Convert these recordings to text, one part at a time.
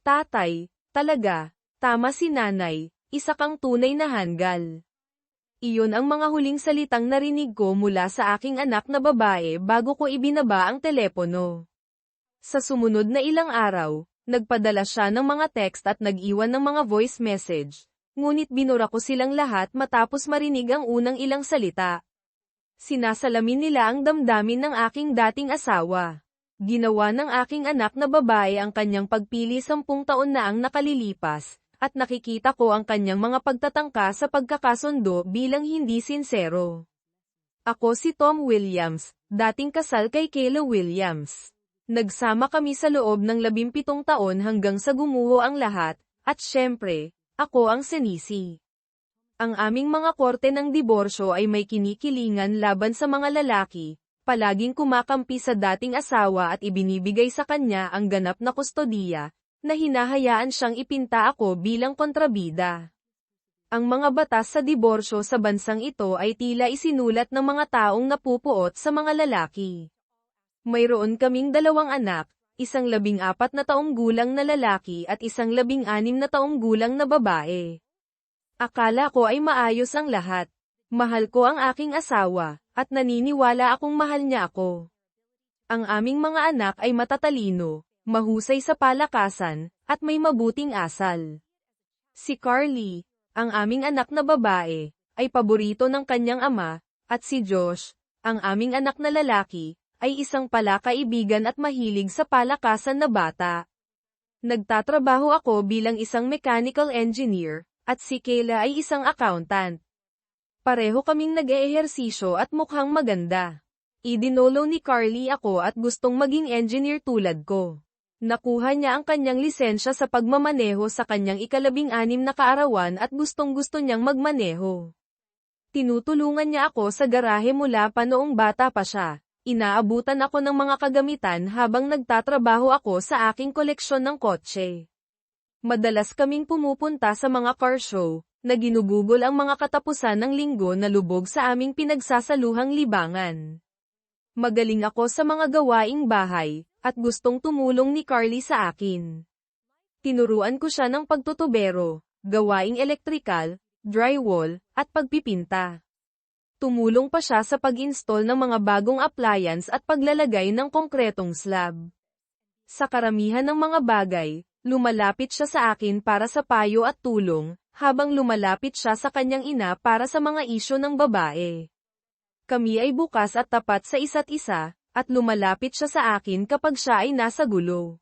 Tatay, talaga, tama si nanay, isa kang tunay na hanggal. Iyon ang mga huling salitang narinig ko mula sa aking anak na babae bago ko ibinaba ang telepono. Sa sumunod na ilang araw, nagpadala siya ng mga text at nag-iwan ng mga voice message, ngunit binura ko silang lahat matapos marinig ang unang ilang salita. Sinasalamin nila ang damdamin ng aking dating asawa. Ginawa ng aking anak na babae ang kanyang pagpili 10 taon na ang nakalilipas, at nakikita ko ang kanyang mga pagtatangka sa pagkakasundo bilang hindi sinsero. Ako si Tom Williams, dating kasal kay Kayla Williams. Nagsama kami sa loob ng 17 taon hanggang sa gumuho ang lahat, at syempre, ako ang sinisi. Ang aming mga korte ng diborsyo ay may kinikilingan laban sa mga lalaki, palaging kumakampi sa dating asawa at ibinibigay sa kanya ang ganap na kustodiya, na hinahayaan siyang ipinta ako bilang kontrabida. Ang mga batas sa diborsyo sa bansang ito ay tila isinulat ng mga taong napupuot sa mga lalaki. Mayroon kaming 2 anak, isang 14 na taong gulang na lalaki at isang 16 na taong gulang na babae. Akala ko ay maayos ang lahat. Mahal ko ang aking asawa, at naniniwala akong mahal niya ako. Ang aming mga anak ay matatalino, mahusay sa palakasan, at may mabuting asal. Si Carly, ang aming anak na babae, ay paborito ng kanyang ama, at si Josh, ang aming anak na lalaki, ay isang palakaibigan at mahilig sa palakasan na bata. Nagtatrabaho ako bilang isang mechanical engineer, at si Kayla ay isang accountant. Pareho kaming nag-eehersisyo at mukhang maganda. Idinolo ni Carly ako at gustong maging engineer tulad ko. Nakuha niya ang kanyang lisensya sa pagmamaneho sa kanyang ika-16 na kaarawan at gustong-gusto niyang magmaneho. Tinutulungan niya ako sa garahe mula pa noong bata pa siya. Inaabutan ako ng mga kagamitan habang nagtatrabaho ako sa aking koleksyon ng kotse. Madalas kaming pumupunta sa mga car show, na ginugugol ang mga katapusan ng linggo na lubog sa aming pinagsasaluhang libangan. Magaling ako sa mga gawaing bahay, at gustong tumulong ni Carly sa akin. Tinuruan ko siya ng pagtutubero, gawaing elektrikal, drywall, at pagpipinta. Tumulong pa siya sa pag-install ng mga bagong appliance at paglalagay ng konkretong slab. Sa karamihan ng mga bagay, lumalapit siya sa akin para sa payo at tulong, habang lumalapit siya sa kanyang ina para sa mga isyu ng babae. Kami ay bukas at tapat sa isa't isa, at lumalapit siya sa akin kapag siya ay nasa gulo.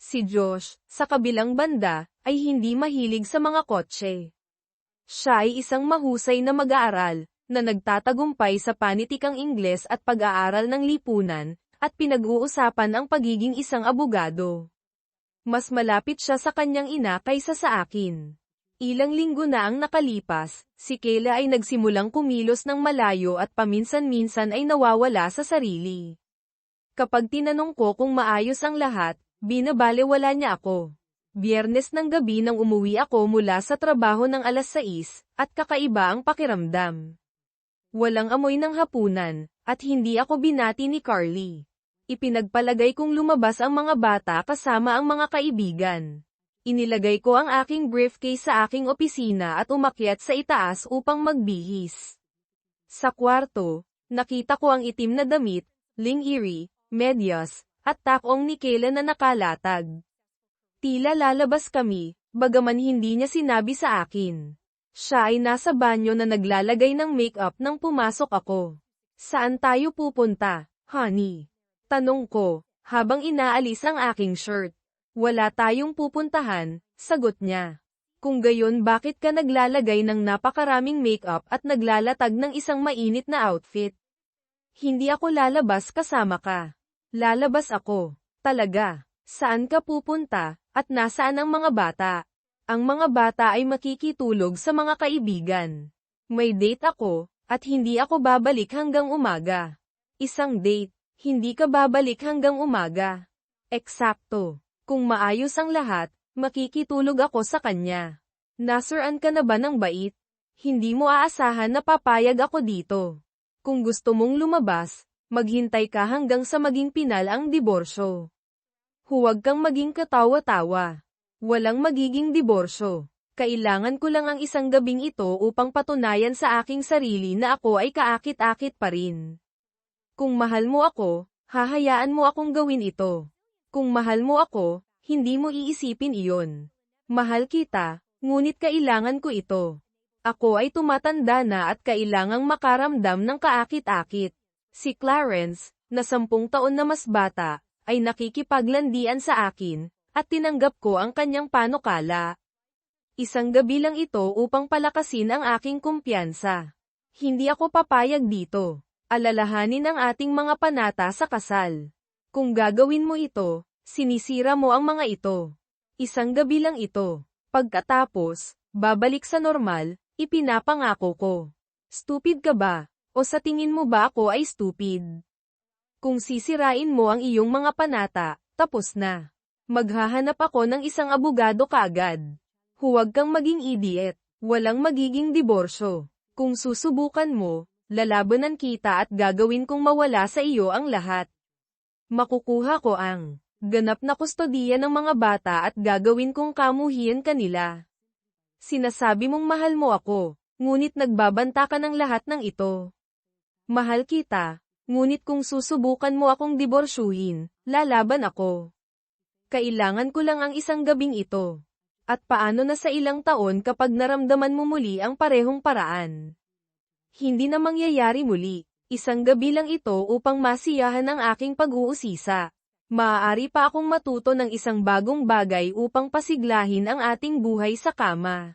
Si Josh, sa kabilang banda, ay hindi mahilig sa mga kotse. Siya ay isang mahusay na mag-aaral, na nagtatagumpay sa panitikang Ingles at pag-aaral ng lipunan, at pinag-uusapan ang pagiging isang abogado. Mas malapit siya sa kanyang ina kaysa sa akin. Ilang linggo na ang nakalipas, si Kayla ay nagsimulang kumilos ng malayo at paminsan-minsan ay nawawala sa sarili. Kapag tinanong ko kung maayos ang lahat, binabalewala niya ako. Biyernes ng gabi nang umuwi ako mula sa trabaho ng 6:00, at kakaiba ang pakiramdam. Walang amoy ng hapunan, at hindi ako binati ni Carly. Ipinagpalagay kong lumabas ang mga bata kasama ang mga kaibigan. Inilagay ko ang aking briefcase sa aking opisina at umakyat sa itaas upang magbihis. Sa kwarto, nakita ko ang itim na damit, lingerie, medyas, at takong ni Kayla na nakalatag. Tila lalabas kami, bagaman hindi niya sinabi sa akin. Siya ay nasa banyo na naglalagay ng makeup nang pumasok ako. Saan tayo pupunta, honey? Tanong ko, habang inaalis ang aking shirt. Wala tayong pupuntahan, sagot niya. Kung gayon bakit ka naglalagay ng napakaraming makeup at naglalatag ng isang mainit na outfit? Hindi ako lalabas kasama ka. Lalabas ako. Talaga. Saan ka pupunta, at nasaan ang mga bata? Ang mga bata ay makikitulog sa mga kaibigan. May date ako, at hindi ako babalik hanggang umaga. Isang date, hindi ka babalik hanggang umaga. Eksakto. Kung maayos ang lahat, makikitulog ako sa kanya. Nasuran ka na ba ng bait? Hindi mo aasahan na papayag ako dito. Kung gusto mong lumabas, maghintay ka hanggang sa maging pinal ang diborsyo. Huwag kang maging katawa-tawa. Walang magiging diborsyo. Kailangan ko lang ang isang gabing ito upang patunayan sa aking sarili na ako ay kaakit-akit pa rin. Kung mahal mo ako, hahayaan mo akong gawin ito. Kung mahal mo ako, hindi mo iisipin iyon. Mahal kita, ngunit kailangan ko ito. Ako ay tumatanda na at kailangang makaramdam ng kaakit-akit. Si Clarence, na 10 taon na mas bata, ay nakikipaglandian sa akin, at tinanggap ko ang kanyang panukala. Isang gabi lang ito upang palakasin ang aking kumpiyansa. Hindi ako papayag dito. Alalahanin ang ating mga panata sa kasal. Kung gagawin mo ito, sinisira mo ang mga ito. Isang gabi lang ito. Pagkatapos, babalik sa normal, ipinapangako ko. Stupid ka ba? O sa tingin mo ba ako ay stupid? Kung sisirain mo ang iyong mga panata, tapos na. Maghahanap ako ng isang abogado kaagad. Huwag kang maging idiot. Walang magiging diborsyo. Kung susubukan mo, lalabanan kita at gagawin kong mawala sa iyo ang lahat. Makukuha ko ang ganap na kustodiya ng mga bata at gagawin kong kamuhian kanila. Sinasabi mong mahal mo ako, ngunit nagbabanta ka ng lahat ng ito. Mahal kita, ngunit kung susubukan mo akong diborsyuhin, lalaban ako. Kailangan ko lang ang isang gabing ito. At paano na sa ilang taon kapag naramdaman mo muli ang parehong paraan? Hindi na mangyayari muli. Isang gabi lang ito upang masiyahan ang aking pag-uusisa. Maaari pa akong matuto ng isang bagong bagay upang pasiglahin ang ating buhay sa kama.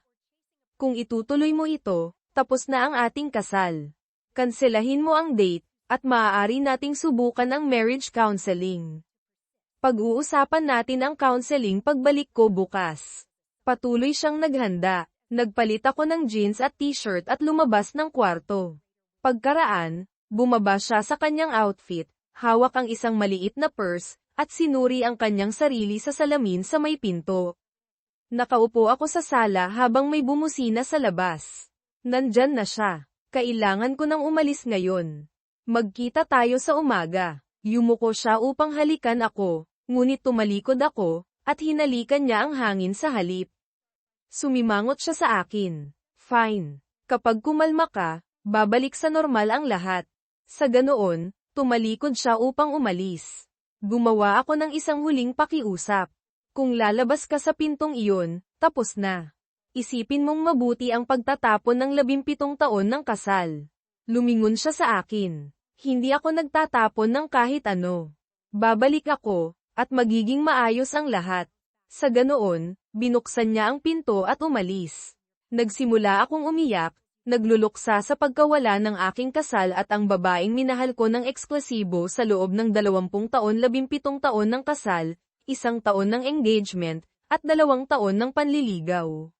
Kung itutuloy mo ito, tapos na ang ating kasal. Kanselahin mo ang date, at maaari nating subukan ang marriage counseling. Pag-uusapan natin ang counseling pagbalik ko bukas. Patuloy siyang naghanda. Nagpalit ako ng jeans at t-shirt at lumabas ng kwarto. Pagkaraan, bumaba siya sa kanyang outfit, hawak ang isang maliit na purse, at sinuri ang kanyang sarili sa salamin sa may pinto. Nakaupo ako sa sala habang may bumusina sa labas. Nandyan na siya. Kailangan ko nang umalis ngayon. Magkita tayo sa umaga. Yumuko siya upang halikan ako, ngunit tumalikod ako, at hinalikan niya ang hangin sa halip. Sumimangot siya sa akin. Fine. Kapag kumalma ka, babalik sa normal ang lahat. Sa ganoon, tumalikod siya upang umalis. Gumawa ako ng isang huling pakiusap. Kung lalabas ka sa pintong iyon, tapos na. Isipin mong mabuti ang pagtatapon ng 17 taon ng kasal. Lumingon siya sa akin. Hindi ako nagtatapon ng kahit ano. Babalik ako, at magiging maayos ang lahat. Sa ganoon, binuksan niya ang pinto at umalis. Nagsimula akong umiyak, nagluluksa sa pagkawala ng aking kasal at ang babaeng minahal ko ng eksklusibo sa loob ng 20 taon 17 taon ng kasal, 1 taon ng engagement, at 2 taon ng panliligaw.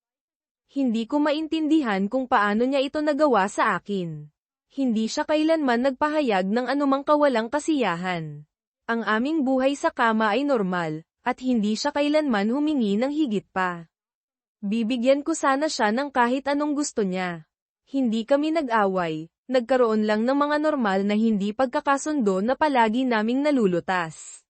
Hindi ko maintindihan kung paano niya ito nagawa sa akin. Hindi siya kailanman nagpahayag ng anumang kawalang kasiyahan. Ang aming buhay sa kama ay normal, at hindi siya kailanman humingi ng higit pa. Bibigyan ko sana siya ng kahit anong gusto niya. Hindi kami nag-away, nagkaroon lang ng mga normal na hindi pagkakasundo na palagi naming nalulutas.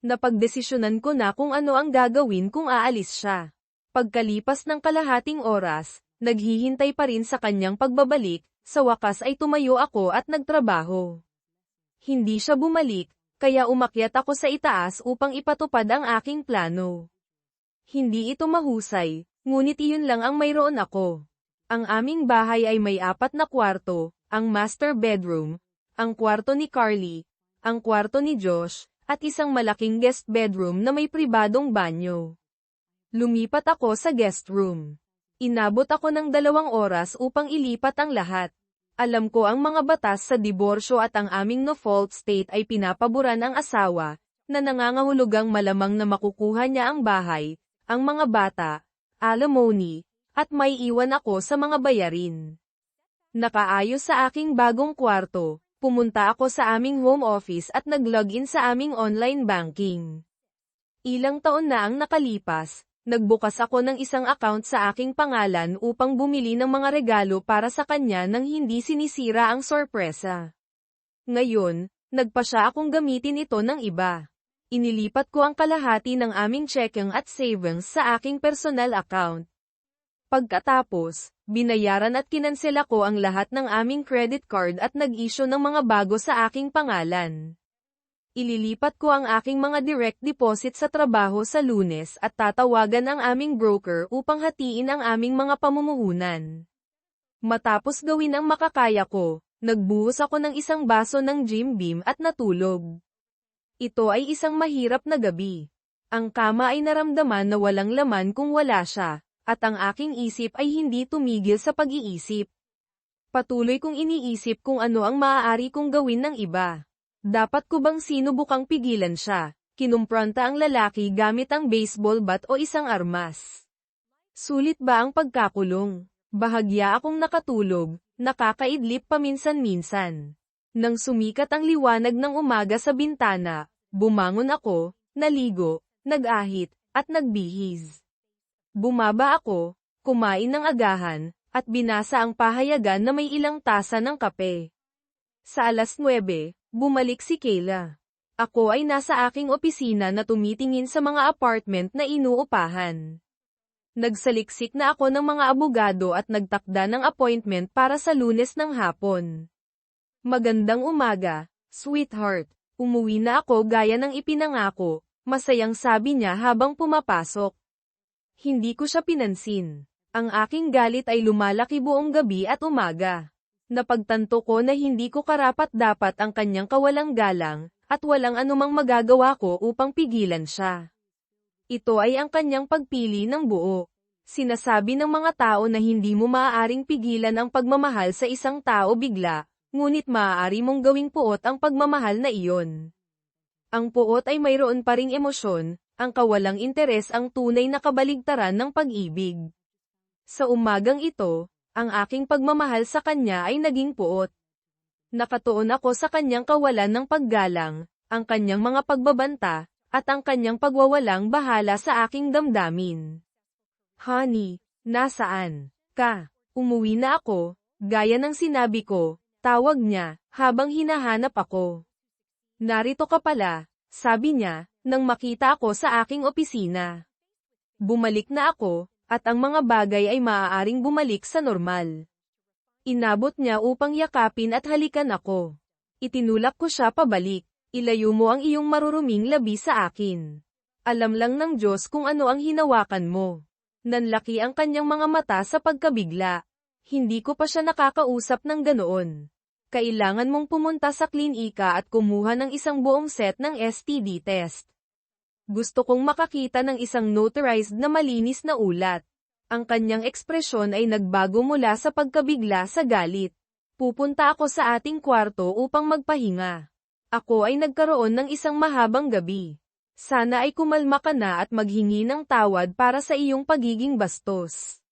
Napagdesisyonan ko na kung ano ang gagawin kung aalis siya. Pagkalipas ng kalahating oras, naghihintay pa rin sa kanyang pagbabalik, sa wakas ay tumayo ako at nagtrabaho. Hindi siya bumalik, kaya umakyat ako sa itaas upang ipatupad ang aking plano. Hindi ito mahusay, ngunit iyon lang ang mayroon ako. Ang aming bahay ay may 4 na kwarto, ang master bedroom, ang kwarto ni Carly, ang kwarto ni Josh, at isang malaking guest bedroom na may pribadong banyo. Lumipat ako sa guest room. Inabot ako ng 2 oras upang ilipat ang lahat. Alam ko ang mga batas sa diborsyo at ang aming no-fault state ay pinapaboran ang asawa, na nangangahulugang malamang na makukuha niya ang bahay, ang mga bata, alimony, at may iwan ako sa mga bayarin. Nakaayos sa aking bagong kwarto, pumunta ako sa aming home office at nag-login sa aming online banking. Ilang taon na ang nakalipas, nagbukas ako ng isang account sa aking pangalan upang bumili ng mga regalo para sa kanya nang hindi sinisira ang sorpresa. Ngayon, nagpasya akong gamitin ito ng iba. Inilipat ko ang kalahati ng aming checking at savings sa aking personal account. Pagkatapos, binayaran at kinansela ko ang lahat ng aming credit card at nag-issue ng mga bago sa aking pangalan. Ililipat ko ang aking mga direct deposit sa trabaho sa Lunes at tatawagan ang aming broker upang hatiin ang aming mga pamumuhunan. Matapos gawin ang makakaya ko, nagbuhos ako ng isang baso ng Jim Beam at natulog. Ito ay isang mahirap na gabi. Ang kama ay naramdaman na walang laman kung wala siya, at ang aking isip ay hindi tumigil sa pag-iisip. Patuloy kong iniisip kung ano ang maaari kong gawin ng iba. Dapat ko bang sinubukang pigilan siya? Kinumpronta ang lalaki gamit ang baseball bat o isang armas. Sulit ba ang pagkakulong? Bahagya akong nakatulog, nakakaidlip paminsan-minsan. Nang sumikat ang liwanag ng umaga sa bintana, bumangon ako, naligo, nag-ahit, at nagbihis. Bumaba ako, kumain ng agahan, at binasa ang pahayagan na may ilang tasa ng kape. Sa 9:00, bumalik si Kayla. Ako ay nasa aking opisina na tumitingin sa mga apartment na inuupahan. Nagsaliksik na ako ng mga abogado at nagtakda ng appointment para sa Lunes ng hapon. Magandang umaga, sweetheart. Umuwi na ako gaya ng ipinangako, masayang sabi niya habang pumapasok. Hindi ko siya pinansin. Ang aking galit ay lumalaki buong gabi at umaga. Napagtanto ko na hindi ko karapat-dapat ang kanyang kawalang galang, at walang anumang magagawa ko upang pigilan siya. Ito ay ang kanyang pagpili ng buo. Sinasabi ng mga tao na hindi mo maaaring pigilan ang pagmamahal sa isang tao bigla, ngunit maaari mong gawing puot ang pagmamahal na iyon. Ang puot ay mayroon pa ring emosyon, ang kawalang interes ang tunay na kabaligtaran ng pag-ibig. Sa umagang ito, ang aking pagmamahal sa kanya ay naging puot. Nakatuon ako sa kanyang kawalan ng paggalang, ang kanyang mga pagbabanta, at ang kanyang pagwawalang bahala sa aking damdamin. Honey, nasaan ka? Umuwi na ako, gaya ng sinabi ko. Tawag niya, habang hinahanap ako. Narito ka pala, sabi niya, nang makita ako sa aking opisina. Bumalik na ako, at ang mga bagay ay maaaring bumalik sa normal. Inabot niya upang yakapin at halikan ako. Itinulak ko siya pabalik. Ilayo mo ang iyong maruruming labi sa akin. Alam lang ng Diyos kung ano ang hinawakan mo. Nanlaki ang kanyang mga mata sa pagkabigla. Hindi ko pa siya nakakausap ng ganoon. Kailangan mong pumunta sa klinika at kumuha ng isang buong set ng STD test. Gusto kong makakita ng isang notarized na malinis na ulat. Ang kanyang ekspresyon ay nagbago mula sa pagkabigla sa galit. Pupunta ako sa ating kwarto upang magpahinga. Ako ay nagkaroon ng isang mahabang gabi. Sana ay kumalma ka na at maghingi ng tawad para sa iyong pagiging bastos.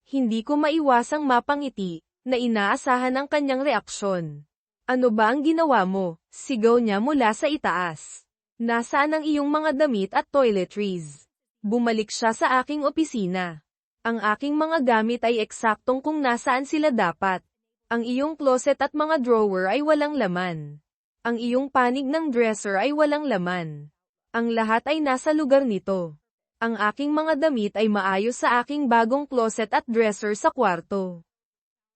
Hindi ko maiwasang mapangiti, na inaasahan ang kanyang reaksyon. Ano ba ang ginawa mo? Sigaw niya mula sa itaas. Nasaan ang iyong mga damit at toiletries? Bumalik siya sa aking opisina. Ang aking mga gamit ay eksaktong kung nasaan sila dapat. Ang iyong closet at mga drawer ay walang laman. Ang iyong panig ng dresser ay walang laman. Ang lahat ay nasa lugar nito. Ang aking mga damit ay maayos sa aking bagong closet at dresser sa kwarto.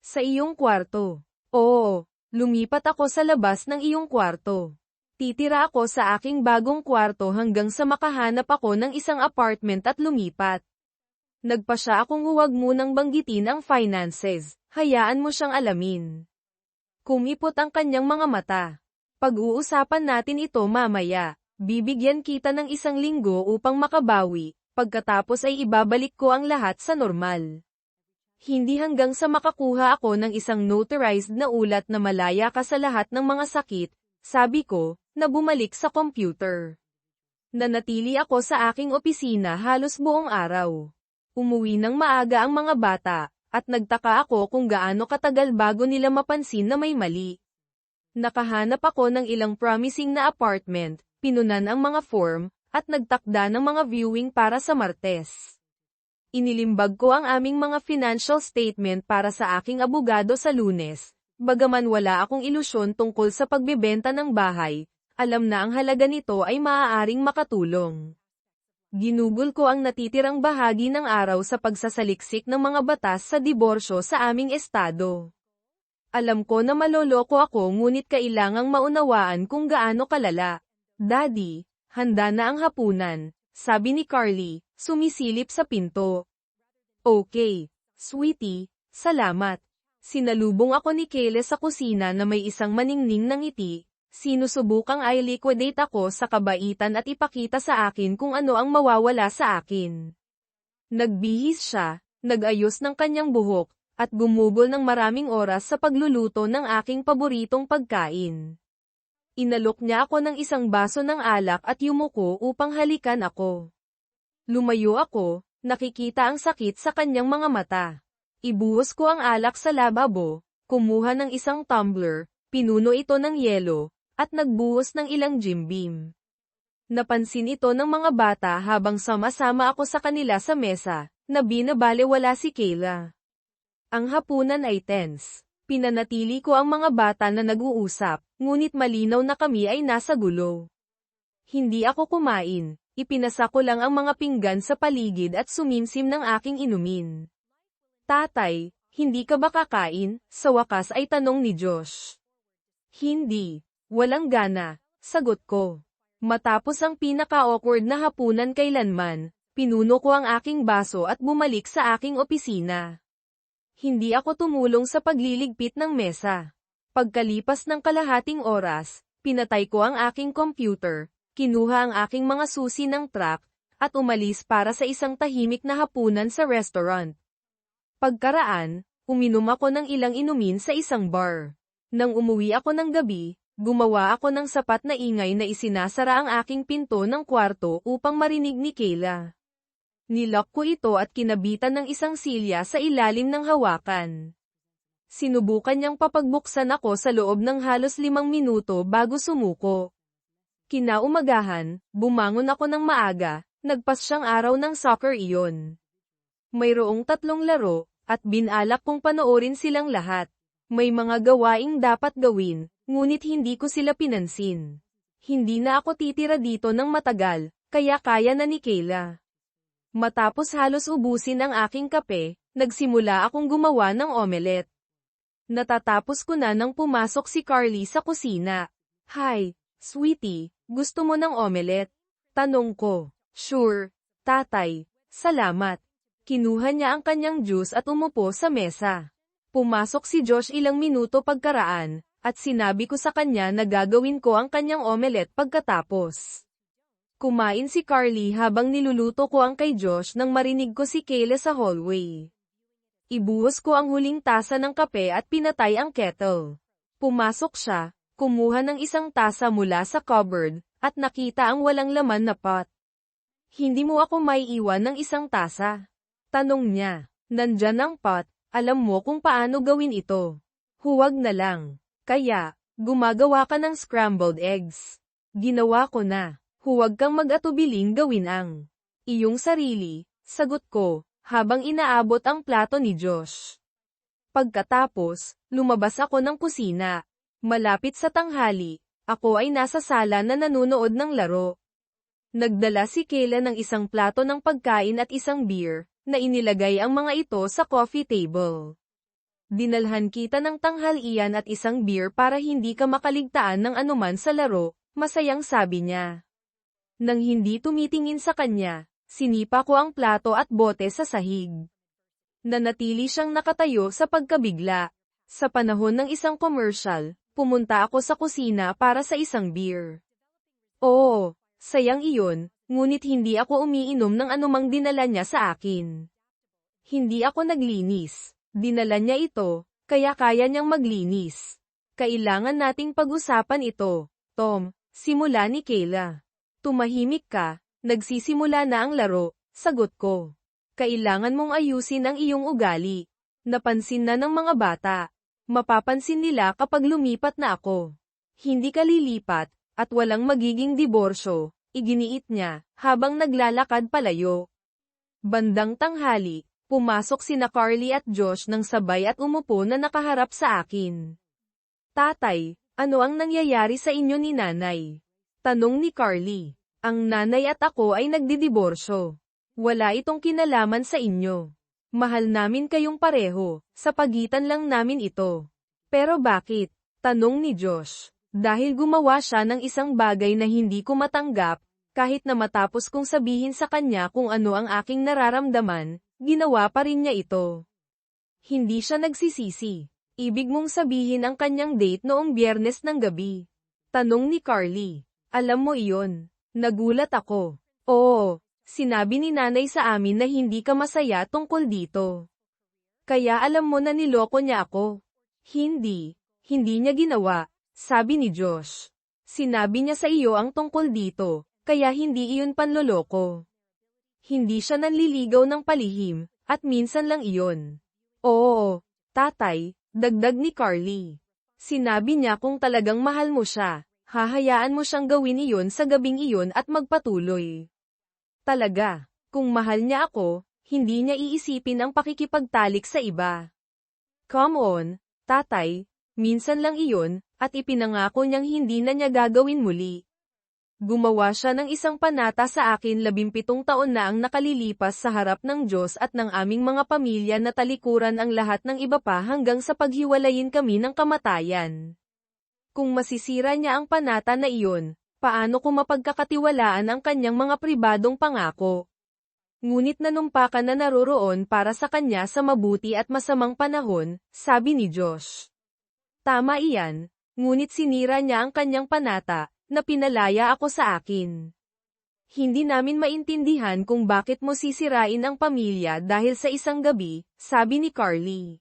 Sa iyong kwarto. Oo, lumipat ako sa labas ng iyong kwarto. Titira ako sa aking bagong kwarto hanggang sa makahanap ako ng isang apartment at lumipat. Nagpasya akong huwag munang banggitin ang finances, hayaan mo siyang alamin. Kumipot ang kanyang mga mata. Pag-uusapan natin ito mamaya. Bibigyan kita ng 1 linggo upang makabawi, pagkatapos ay ibabalik ko ang lahat sa normal. Hindi hanggang sa makakuha ako ng isang notarized na ulat na malaya ka sa lahat ng mga sakit, sabi ko, na bumalik sa computer. Nanatili ako sa aking opisina halos buong araw. Umuwi ng maaga ang mga bata, at nagtaka ako kung gaano katagal bago nila mapansin na may mali. Nakahanap ako ng ilang promising na apartment, pinunan ang mga form, at nagtakda ng mga viewing para sa Martes. Inilimbag ko ang aming mga financial statement para sa aking abogado sa Lunes, bagaman wala akong ilusyon tungkol sa pagbebenta ng bahay, Alam na ang halaga nito ay maaaring makatulong. Ginugol ko ang natitirang bahagi ng araw sa pagsasaliksik ng mga batas sa diborsyo sa aming estado. Alam ko na maloloko ako ngunit kailangang maunawaan kung gaano kalala. Daddy, handa na ang hapunan, sabi ni Carly, sumisilip sa pinto. Okay, sweetie, salamat. Sinalubong ako ni Kayla sa kusina na may isang maningning na ngiti. Sinusubukang i-liquidate ako sa kabaitan at ipakita sa akin kung ano ang mawawala sa akin. Nagbihis siya, nag-ayos ng kanyang buhok, at gumugol ng maraming oras sa pagluluto ng aking paboritong pagkain. Inalok niya ako ng isang baso ng alak at yumuko upang halikan ako. Lumayo ako, nakikita ang sakit sa kanyang mga mata. Ibuhos ko ang alak sa lababo, kumuha ng isang tumbler, pinuno ito ng yelo, at nagbuhos ng ilang Jim Beam. Napansin ito ng mga bata habang sama-sama ako sa kanila sa mesa, na binabalewala si Kayla. Ang hapunan ay tense. Pinanatili ko ang mga bata na nag-uusap, ngunit malinaw na kami ay nasa gulo. Hindi ako kumain, ipinasa ko lang ang mga pinggan sa paligid at sumimsim ng aking inumin. Tatay, hindi ka ba kakain? Sa wakas ay tanong ni Josh. Hindi. Walang gana, sagot ko. Matapos ang pinaka-awkward na hapunan kailanman, pinuno ko ang aking baso at bumalik sa aking opisina. Hindi ako tumulong sa pagliligpit ng mesa. Pagkalipas ng kalahating oras, pinatay ko ang aking computer, kinuha ang aking mga susi ng truck, at umalis para sa isang tahimik na hapunan sa restaurant. Pagkaraan, uminom ako ng ilang inumin sa isang bar. Nang umuwi ako ng gabi, gumawa ako ng sapat na ingay na isinasara ang aking pinto ng kwarto upang marinig ni Kayla. Nilock ko ito at kinabitan ng isang silya sa ilalim ng hawakan. Sinubukan niyang papagbuksan ako sa loob ng halos 5 minuto bago sumuko. Kinaumagahan, bumangon ako ng maaga, nagpasyang araw ng soccer iyon. Mayroong 3 laro, at binalak kong panoorin silang lahat. May mga gawaing dapat gawin, ngunit hindi ko sila pinansin. Hindi na ako titira dito ng matagal, kaya kaya na ni Kayla. Matapos halos ubusin ang aking kape, nagsimula akong gumawa ng omelette. Natatapos ko na nang pumasok si Carly sa kusina. Hi, sweetie, gusto mo ng omelette? Tanong ko. Sure, tatay, salamat. Kinuha niya ang kanyang juice at umupo sa mesa. Pumasok si Josh ilang minuto pagkaraan, at sinabi ko sa kanya na gagawin ko ang kanyang omelette pagkatapos. Kumain si Carly habang niluluto ko ang kay Josh nang marinig ko si Kayla sa hallway. Ibuhos ko ang huling tasa ng kape at pinatay ang kettle. Pumasok siya, kumuha ng isang tasa mula sa cupboard, at nakita ang walang laman na pot. Hindi mo ako maiiwan ng isang tasa? Tanong niya. Nandyan ang pot, alam mo kung paano gawin ito. Huwag na lang. Kaya, gumagawa ka ng scrambled eggs. Ginawa ko na. Huwag kang mag-atubiling gawin ang iyong sarili, sagot ko, habang inaabot ang plato ni Josh. Pagkatapos, lumabas ako ng kusina. Malapit sa tanghali, ako ay nasa sala na nanonood ng laro. Nagdala si Kayla ng isang plato ng pagkain at isang beer, na inilagay ang mga ito sa coffee table. Dinalhan kita ng tanghalian at isang beer para hindi ka makaligtaan ng anuman sa laro, masayang sabi niya. Nang hindi tumitingin sa kanya, sinipa ko ang plato at bote sa sahig. Nanatili siyang nakatayo sa pagkabigla. Sa panahon ng isang commercial, pumunta ako sa kusina para sa isang beer. Oo, sayang iyon, ngunit hindi ako umiinom ng anumang dinala niya sa akin. Hindi ako naglinis. Dinala niya ito, kaya kaya niyang maglinis. Kailangan nating pag-usapan ito, Tom, simula ni Kayla. Tumahimik ka, nagsisimula na ang laro, sagot ko. Kailangan mong ayusin ang iyong ugali. Napansin na ng mga bata. Mapapansin nila kapag lumipat na ako. Hindi ka lilipat, at walang magiging diborsyo, iginiit niya, habang naglalakad palayo. Bandang tanghali, pumasok sina Carly at Josh ng sabay at umupo na nakaharap sa akin. Tatay, ano ang nangyayari sa inyo ni nanay? Tanong ni Carly. Ang nanay at ako ay nagdidiborsyo. Wala itong kinalaman sa inyo. Mahal namin kayong pareho, sa pagitan lang namin ito. Pero bakit? Tanong ni Josh. Dahil gumawa siya ng isang bagay na hindi ko matanggap, kahit na matapos kong sabihin sa kanya kung ano ang aking nararamdaman, ginawa pa rin niya ito. Hindi siya nagsisisi. Ibig mong sabihin ang kanyang date noong Biyernes ng gabi? Tanong ni Carly. Alam mo iyon. Nagulat ako. Oo, sinabi ni nanay sa amin na hindi ka masaya tungkol dito. Kaya alam mo na niloko niya ako. Hindi niya ginawa, sabi ni Josh. Sinabi niya sa iyo ang tungkol dito, kaya hindi iyon panloloko. Hindi siya nanliligaw ng palihim, at minsan lang iyon. Oo, tatay, dagdag ni Carly. Sinabi niya kung talagang mahal mo siya. Hahayaan mo siyang gawin iyon sa gabing iyon at magpatuloy. Talaga, kung mahal niya ako, hindi niya iisipin ang pakikipagtalik sa iba. Come on, tatay, minsan lang iyon, at ipinangako niyang hindi na niya gagawin muli. Gumawa siya ng isang panata sa akin 17 taon na ang nakalilipas sa harap ng Diyos at ng aming mga pamilya na talikuran ang lahat ng iba pa hanggang sa paghiwalayin kami ng kamatayan. Kung masisira niya ang panata na iyon, paano ko mapagkakatiwalaan ang kanyang mga pribadong pangako? Ngunit nanumpakan na naroroon para sa kanya sa mabuti at masamang panahon, sabi ni Josh. Tama iyan, ngunit sinira niya ang kanyang panata, na pinalaya ako sa akin. Hindi namin maintindihan kung bakit mo sisirain ang pamilya dahil sa isang gabi, sabi ni Carly.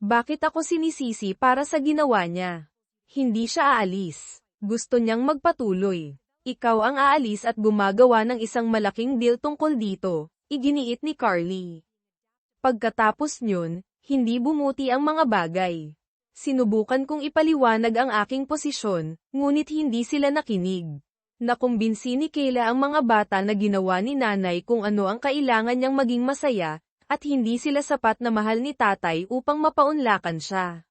Bakit ako sinisisi para sa ginawa niya? Hindi siya aalis. Gusto niyang magpatuloy. Ikaw ang aalis at gumagawa ng isang malaking deal tungkol dito, iginiit ni Carly. Pagkatapos niyon, hindi bumuti ang mga bagay. Sinubukan kong ipaliwanag ang aking posisyon, ngunit hindi sila nakinig. Nakumbinsi ni Kayla ang mga bata na ginawa ni nanay kung ano ang kailangan niyang maging masaya, at hindi sila sapat na mahal ni tatay upang mapaunlakan siya.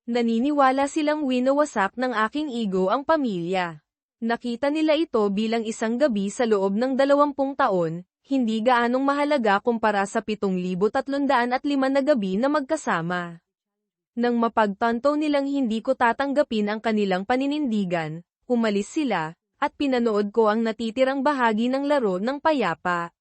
Naniniwala silang winawasak ng aking ego ang pamilya. Nakita nila ito bilang isang gabi sa loob ng 20 taon, hindi gaanong mahalaga kumpara sa 7,305 na gabi na magkasama. Nang mapagtanto nilang hindi ko tatanggapin ang kanilang paninindigan, umalis sila, at pinanood ko ang natitirang bahagi ng laro ng payapa.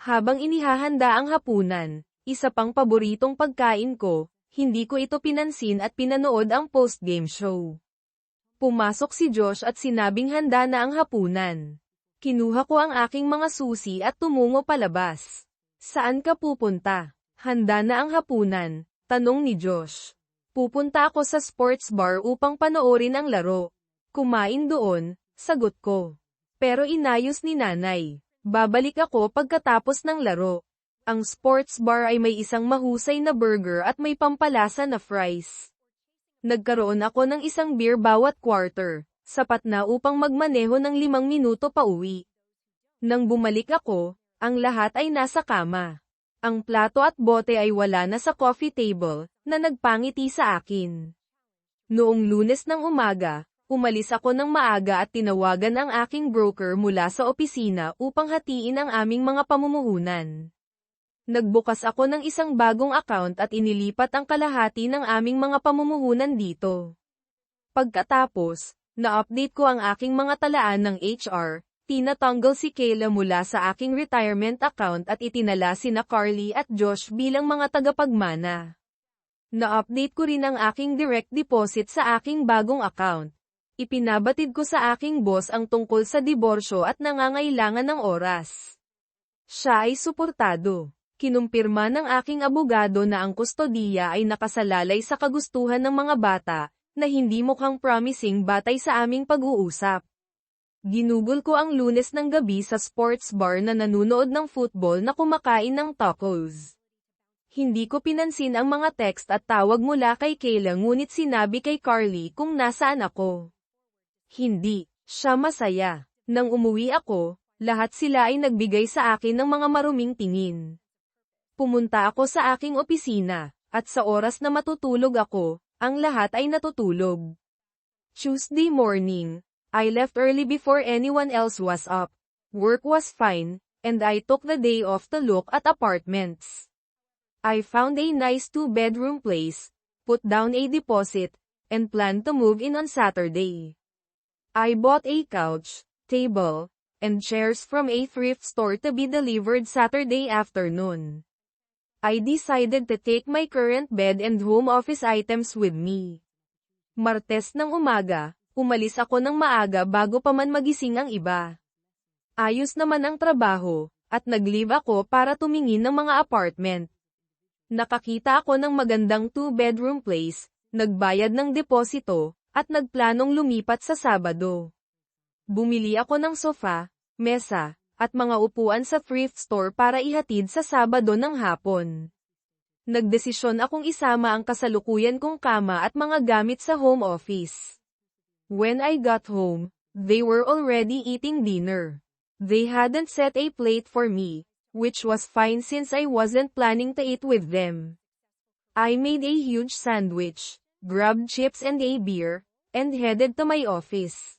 Habang inihahanda ang hapunan, isa pang paboritong pagkain ko, hindi ko ito pinansin at pinanood ang post-game show. Pumasok si Josh at sinabing handa na ang hapunan. Kinuha ko ang aking mga susi at tumungo palabas. Saan ka pupunta? Handa na ang hapunan, tanong ni Josh. Pupunta ako sa sports bar upang panoorin ang laro. Kumain doon, sagot ko. Pero inayos ni nanay. Babalik ako pagkatapos ng laro. Ang sports bar ay may isang mahusay na burger at may pampalasa na fries. Nagkaroon ako ng isang beer bawat quarter, sapat na upang magmaneho ng 5 minuto pa uwi. Nang bumalik ako, ang lahat ay nasa kama. Ang plato at bote ay wala na sa coffee table, na nagpangiti sa akin. Noong Lunes ng umaga, umalis ako ng maaga at tinawagan ang aking broker mula sa opisina upang hatiin ang aming mga pamumuhunan. Nagbukas ako ng isang bagong account at inilipat ang kalahati ng aming mga pamumuhunan dito. Pagkatapos, na-update ko ang aking mga talaan ng HR, tinatanggal si Kayla mula sa aking retirement account at itinala sina Carly at Josh bilang mga tagapagmana. Na-update ko rin ang aking direct deposit sa aking bagong account. Ipinabatid ko sa aking boss ang tungkol sa diborsyo at nangangailangan ng oras. Siya ay suportado. Kinumpirma ng aking abogado na ang kustodiya ay nakasalalay sa kagustuhan ng mga bata, na hindi mukhang promising batay sa aming pag-uusap. Ginugol ko ang Lunes ng gabi sa sports bar na nanunood ng football na kumakain ng tacos. Hindi ko pinansin ang mga text at tawag mula kay Kayla ngunit sinabi kay Carly kung nasaan ako. Hindi siya masaya. Nang umuwi ako, lahat sila ay nagbigay sa akin ng mga maruming tingin. Pumunta ako sa aking opisina, at sa oras na matutulog ako, ang lahat ay natutulog. Tuesday morning, I left early before anyone else was up. Work was fine, and I took the day off to look at apartments. I found a nice 2-bedroom place, put down a deposit, and planned to move in on Saturday. I bought a couch, table, and chairs from a thrift store to be delivered Saturday afternoon. I decided to take my current bed and home office items with me. Martes ng umaga, umalis ako ng maaga bago pa man magising ang iba. Ayos naman ang trabaho, at nag-leave ako para tumingin ng mga apartment. Nakakita ako ng magandang 2-bedroom place, nagbayad ng deposito, at nagplanong lumipat sa Sabado. Bumili ako ng sofa, mesa, at mga upuan sa thrift store para ihatid sa Sabado ng hapon. Nagdesisyon akong isama ang kasalukuyan kong kama at mga gamit sa home office. When I got home, they were already eating dinner. They hadn't set a plate for me, which was fine since I wasn't planning to eat with them. I made a huge sandwich, grabbed chips and a beer, and headed to my office.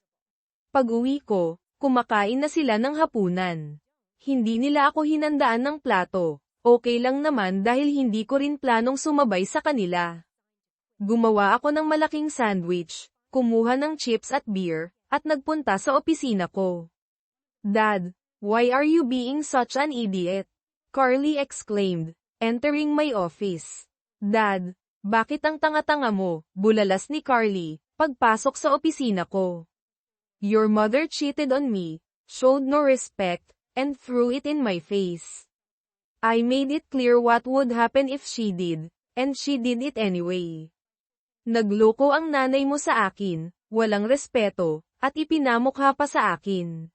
Pag-uwi ko, kumakain na sila ng hapunan. Hindi nila ako hinandaan ng plato. Okay lang naman dahil hindi ko rin planong sumabay sa kanila. Gumawa ako ng malaking sandwich, kumuha ng chips at beer, at nagpunta sa opisina ko. Dad, why are you being such an idiot? Carly exclaimed, entering my office. Dad, bakit ang tanga-tanga mo? Bulalas ni Carly, pagpasok sa opisina ko. Your mother cheated on me, showed no respect, and threw it in my face. I made it clear what would happen if she did, and she did it anyway. Nagloko ang nanay mo sa akin, walang respeto, at ipinamukha pa sa akin.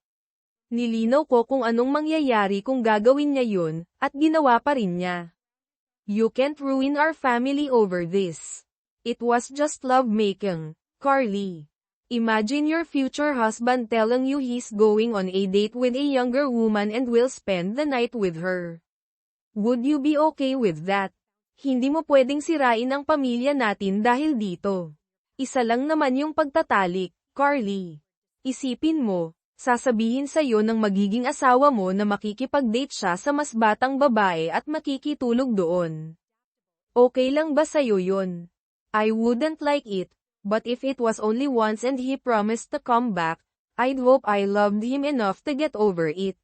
Nilinaw ko kung anong mangyayari kung gagawin niya yun, at ginawa pa rin niya. You can't ruin our family over this. It was just love-making, Carly. Imagine your future husband telling you he's going on a date with a younger woman and will spend the night with her. Would you be okay with that? Hindi mo pwedeng sirain ang pamilya natin dahil dito. Isa lang naman yung pagtatalik, Carly. Isipin mo, sasabihin sa'yo ng magiging asawa mo na makikipag-date siya sa mas batang babae at makikitulog doon. Okay lang ba sa'yo yun? I wouldn't like it, but if it was only once and he promised to come back, I'd hope I loved him enough to get over it.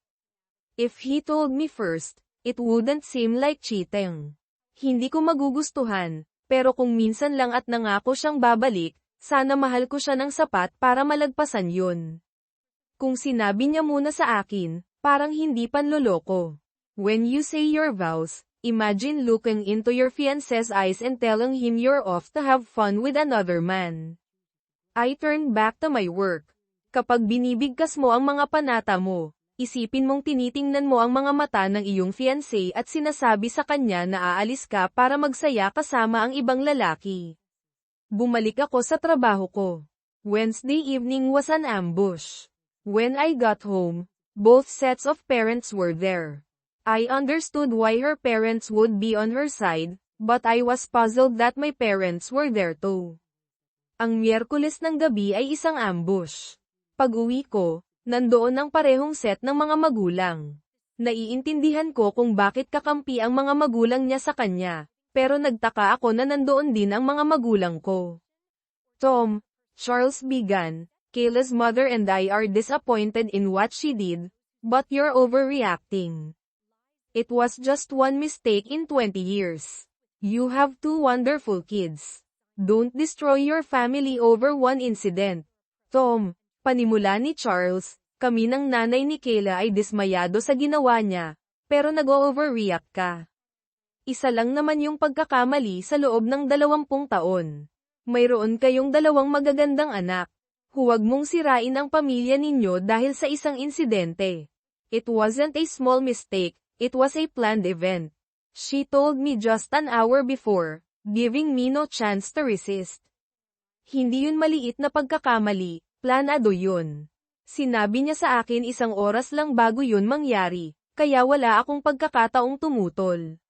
If he told me first, it wouldn't seem like cheating. Hindi ko magugustuhan, pero kung minsan lang at nangako siyang babalik, sana mahal ko siya ng sapat para malagpasan yun. Kung sinabi niya muna sa akin, parang hindi panloloko. When you say your vows, imagine looking into your fiancé's eyes and telling him you're off to have fun with another man. I turned back to my work. Kapag binibigkas mo ang mga panata mo, isipin mong tinitingnan mo ang mga mata ng iyong fiancé at sinasabi sa kanya na aalis ka para magsaya kasama ang ibang lalaki. Bumalik ako sa trabaho ko. Wednesday evening was an ambush. When I got home, both sets of parents were there. I understood why her parents would be on her side, but I was puzzled that my parents were there too. Ang Miyerkules ng gabi ay isang ambush. Pag-uwi ko, nandoon ang parehong set ng mga magulang. Naiintindihan ko kung bakit kakampi ang mga magulang niya sa kanya, pero nagtaka ako na nandoon din ang mga magulang ko. Tom, Charles began, Kayla's mother and I are disappointed in what she did, but you're overreacting. It was just one mistake in 20 years. You have 2 wonderful kids. Don't destroy your family over one incident. Tom, panimula ni Charles, kami ng nanay ni Kayla ay dismayado sa ginawa niya, pero nag-overreact ka. Isa lang naman yung pagkakamali sa loob ng 20 taon. Mayroon kayong 2 magagandang anak. Huwag mong sirain ang pamilya ninyo dahil sa isang insidente. It wasn't a small mistake, it was a planned event. She told me just an hour before, giving me no chance to resist. Hindi yun maliit na pagkakamali, planado yun. Sinabi niya sa akin 1 oras lang bago yun mangyari, kaya wala akong pagkakataong tumutol.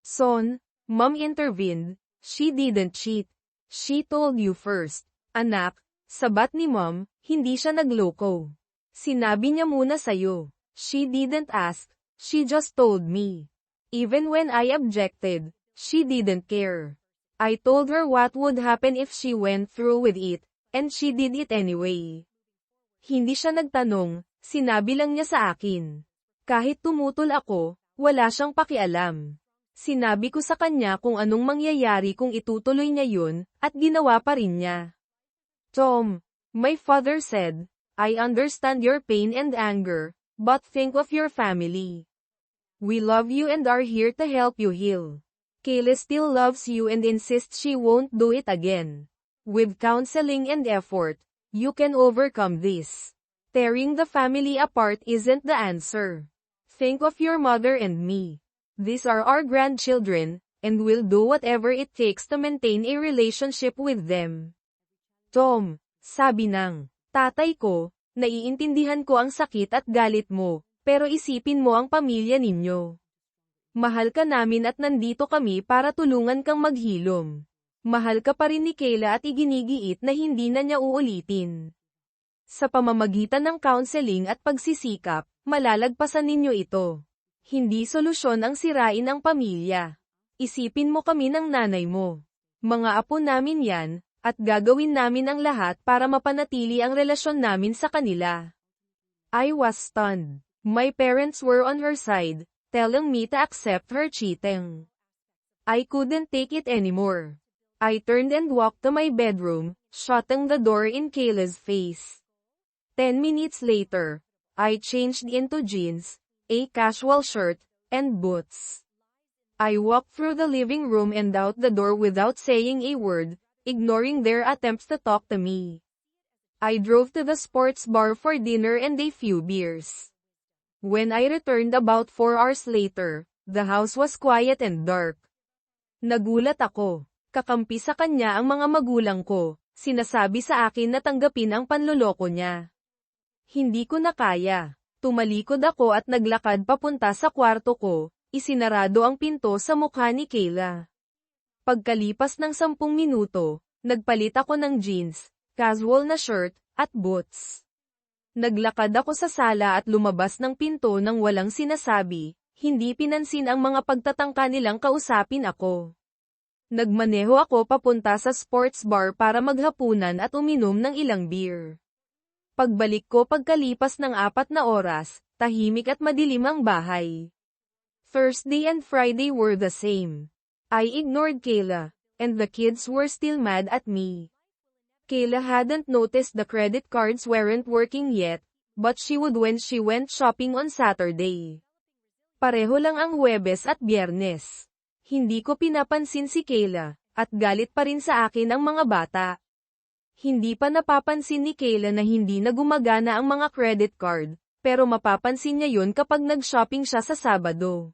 Son, Mom intervened, she didn't cheat. She told you first. Anak, Sabat ni Mom, hindi siya nagloko. Sinabi niya muna sa'yo. She didn't ask, she just told me. Even when I objected, she didn't care. I told her what would happen if she went through with it, and she did it anyway. Hindi siya nagtanong, sinabi lang niya sa akin. Kahit tumutol ako, wala siyang pakialam. Sinabi ko sa kanya kung anong mangyayari kung itutuloy niya yun, at ginawa pa rin niya. Tom, my father said, I understand your pain and anger, but think of your family. We love you and are here to help you heal. Kayla still loves you and insists she won't do it again. With counseling and effort, you can overcome this. Tearing the family apart isn't the answer. Think of your mother and me. These are our grandchildren, and we'll do whatever it takes to maintain a relationship with them. Tom, sabi ng tatay ko, naiintindihan ko ang sakit at galit mo, pero isipin mo ang pamilya ninyo. Mahal ka namin at nandito kami para tulungan kang maghilom. Mahal ka pa rin ni Kayla at iginigiit na hindi na niya uulitin. Sa pamamagitan ng counseling at pagsisikap, malalagpasan ninyo ito. Hindi solusyon ang sirain ang pamilya. Isipin mo kami ng nanay mo. Mga apo namin yan, at gagawin namin ang lahat para mapanatili ang relasyon namin sa kanila. I was stunned. My parents were on her side, telling me to accept her cheating. I couldn't take it anymore. I turned and walked to my bedroom, shutting the door in Kayla's face. 10 minutes later, I changed into jeans, a casual shirt, and boots. I walked through the living room and out the door without saying a word, ignoring their attempts to talk to me. I drove to the sports bar for dinner and a few beers. When I returned about 4 hours later, the house was quiet and dark. Nagulat ako. Kakampi sa kanya ang mga magulang ko, sinasabi sa akin na tanggapin ang panloloko niya. Hindi ko na kaya. Tumalikod ako at naglakad papunta sa kwarto ko, isinarado ang pinto sa mukha ni Kayla. Pagkalipas ng 10 minuto, nagpalit ako ng jeans, casual na shirt, at boots. Naglakad ako sa sala at lumabas ng pinto nang walang sinasabi, hindi pinansin ang mga pagtatangka nilang kausapin ako. Nagmaneho ako papunta sa sports bar para maghapunan at uminom ng ilang beer. Pagbalik ko pagkalipas ng 4 na oras, tahimik at madilim ang bahay. Thursday and Friday were the same. I ignored Kayla, and the kids were still mad at me. Kayla hadn't noticed the credit cards weren't working yet, but she would when she went shopping on Saturday. Pareho lang ang Huwebes at Biyernes. Hindi ko pinapansin si Kayla, at galit pa rin sa akin ang mga bata. Hindi pa napapansin ni Kayla na hindi na gumagana ang mga credit card, pero mapapansin niya yun kapag nag-shopping siya sa Sabado.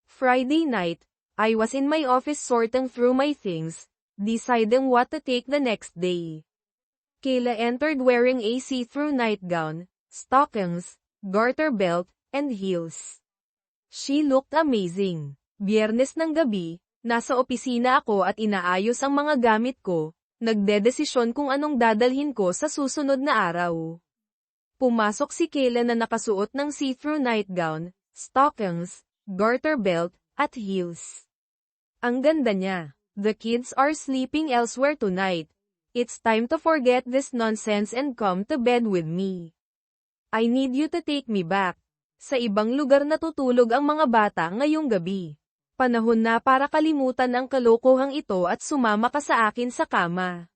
Friday night, I was in my office sorting through my things, deciding what to take the next day. Kayla entered wearing a see-through nightgown, stockings, garter belt, and heels. She looked amazing. Biyernes ng gabi, nasa opisina ako at inaayos ang mga gamit ko, nagdedesisyon kung anong dadalhin ko sa susunod na araw. Pumasok si Kayla na nakasuot ng see-through nightgown, stockings, garter belt, at heels. Ang ganda niya. The kids are sleeping elsewhere tonight. It's time to forget this nonsense and come to bed with me. I need you to take me back. Sa ibang lugar natutulog ang mga bata ngayong gabi. Panahon na para kalimutan ang kalokohang ito at sumama ka sa akin sa kama.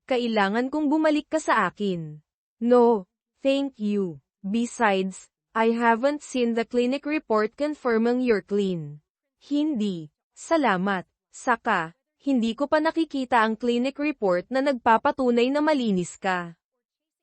Kailangan kong bumalik ka sa akin. No, thank you. Besides, I haven't seen the clinic report confirming you're clean. Hindi. Salamat. Saka, hindi ko pa nakikita ang clinic report na nagpapatunay na malinis ka.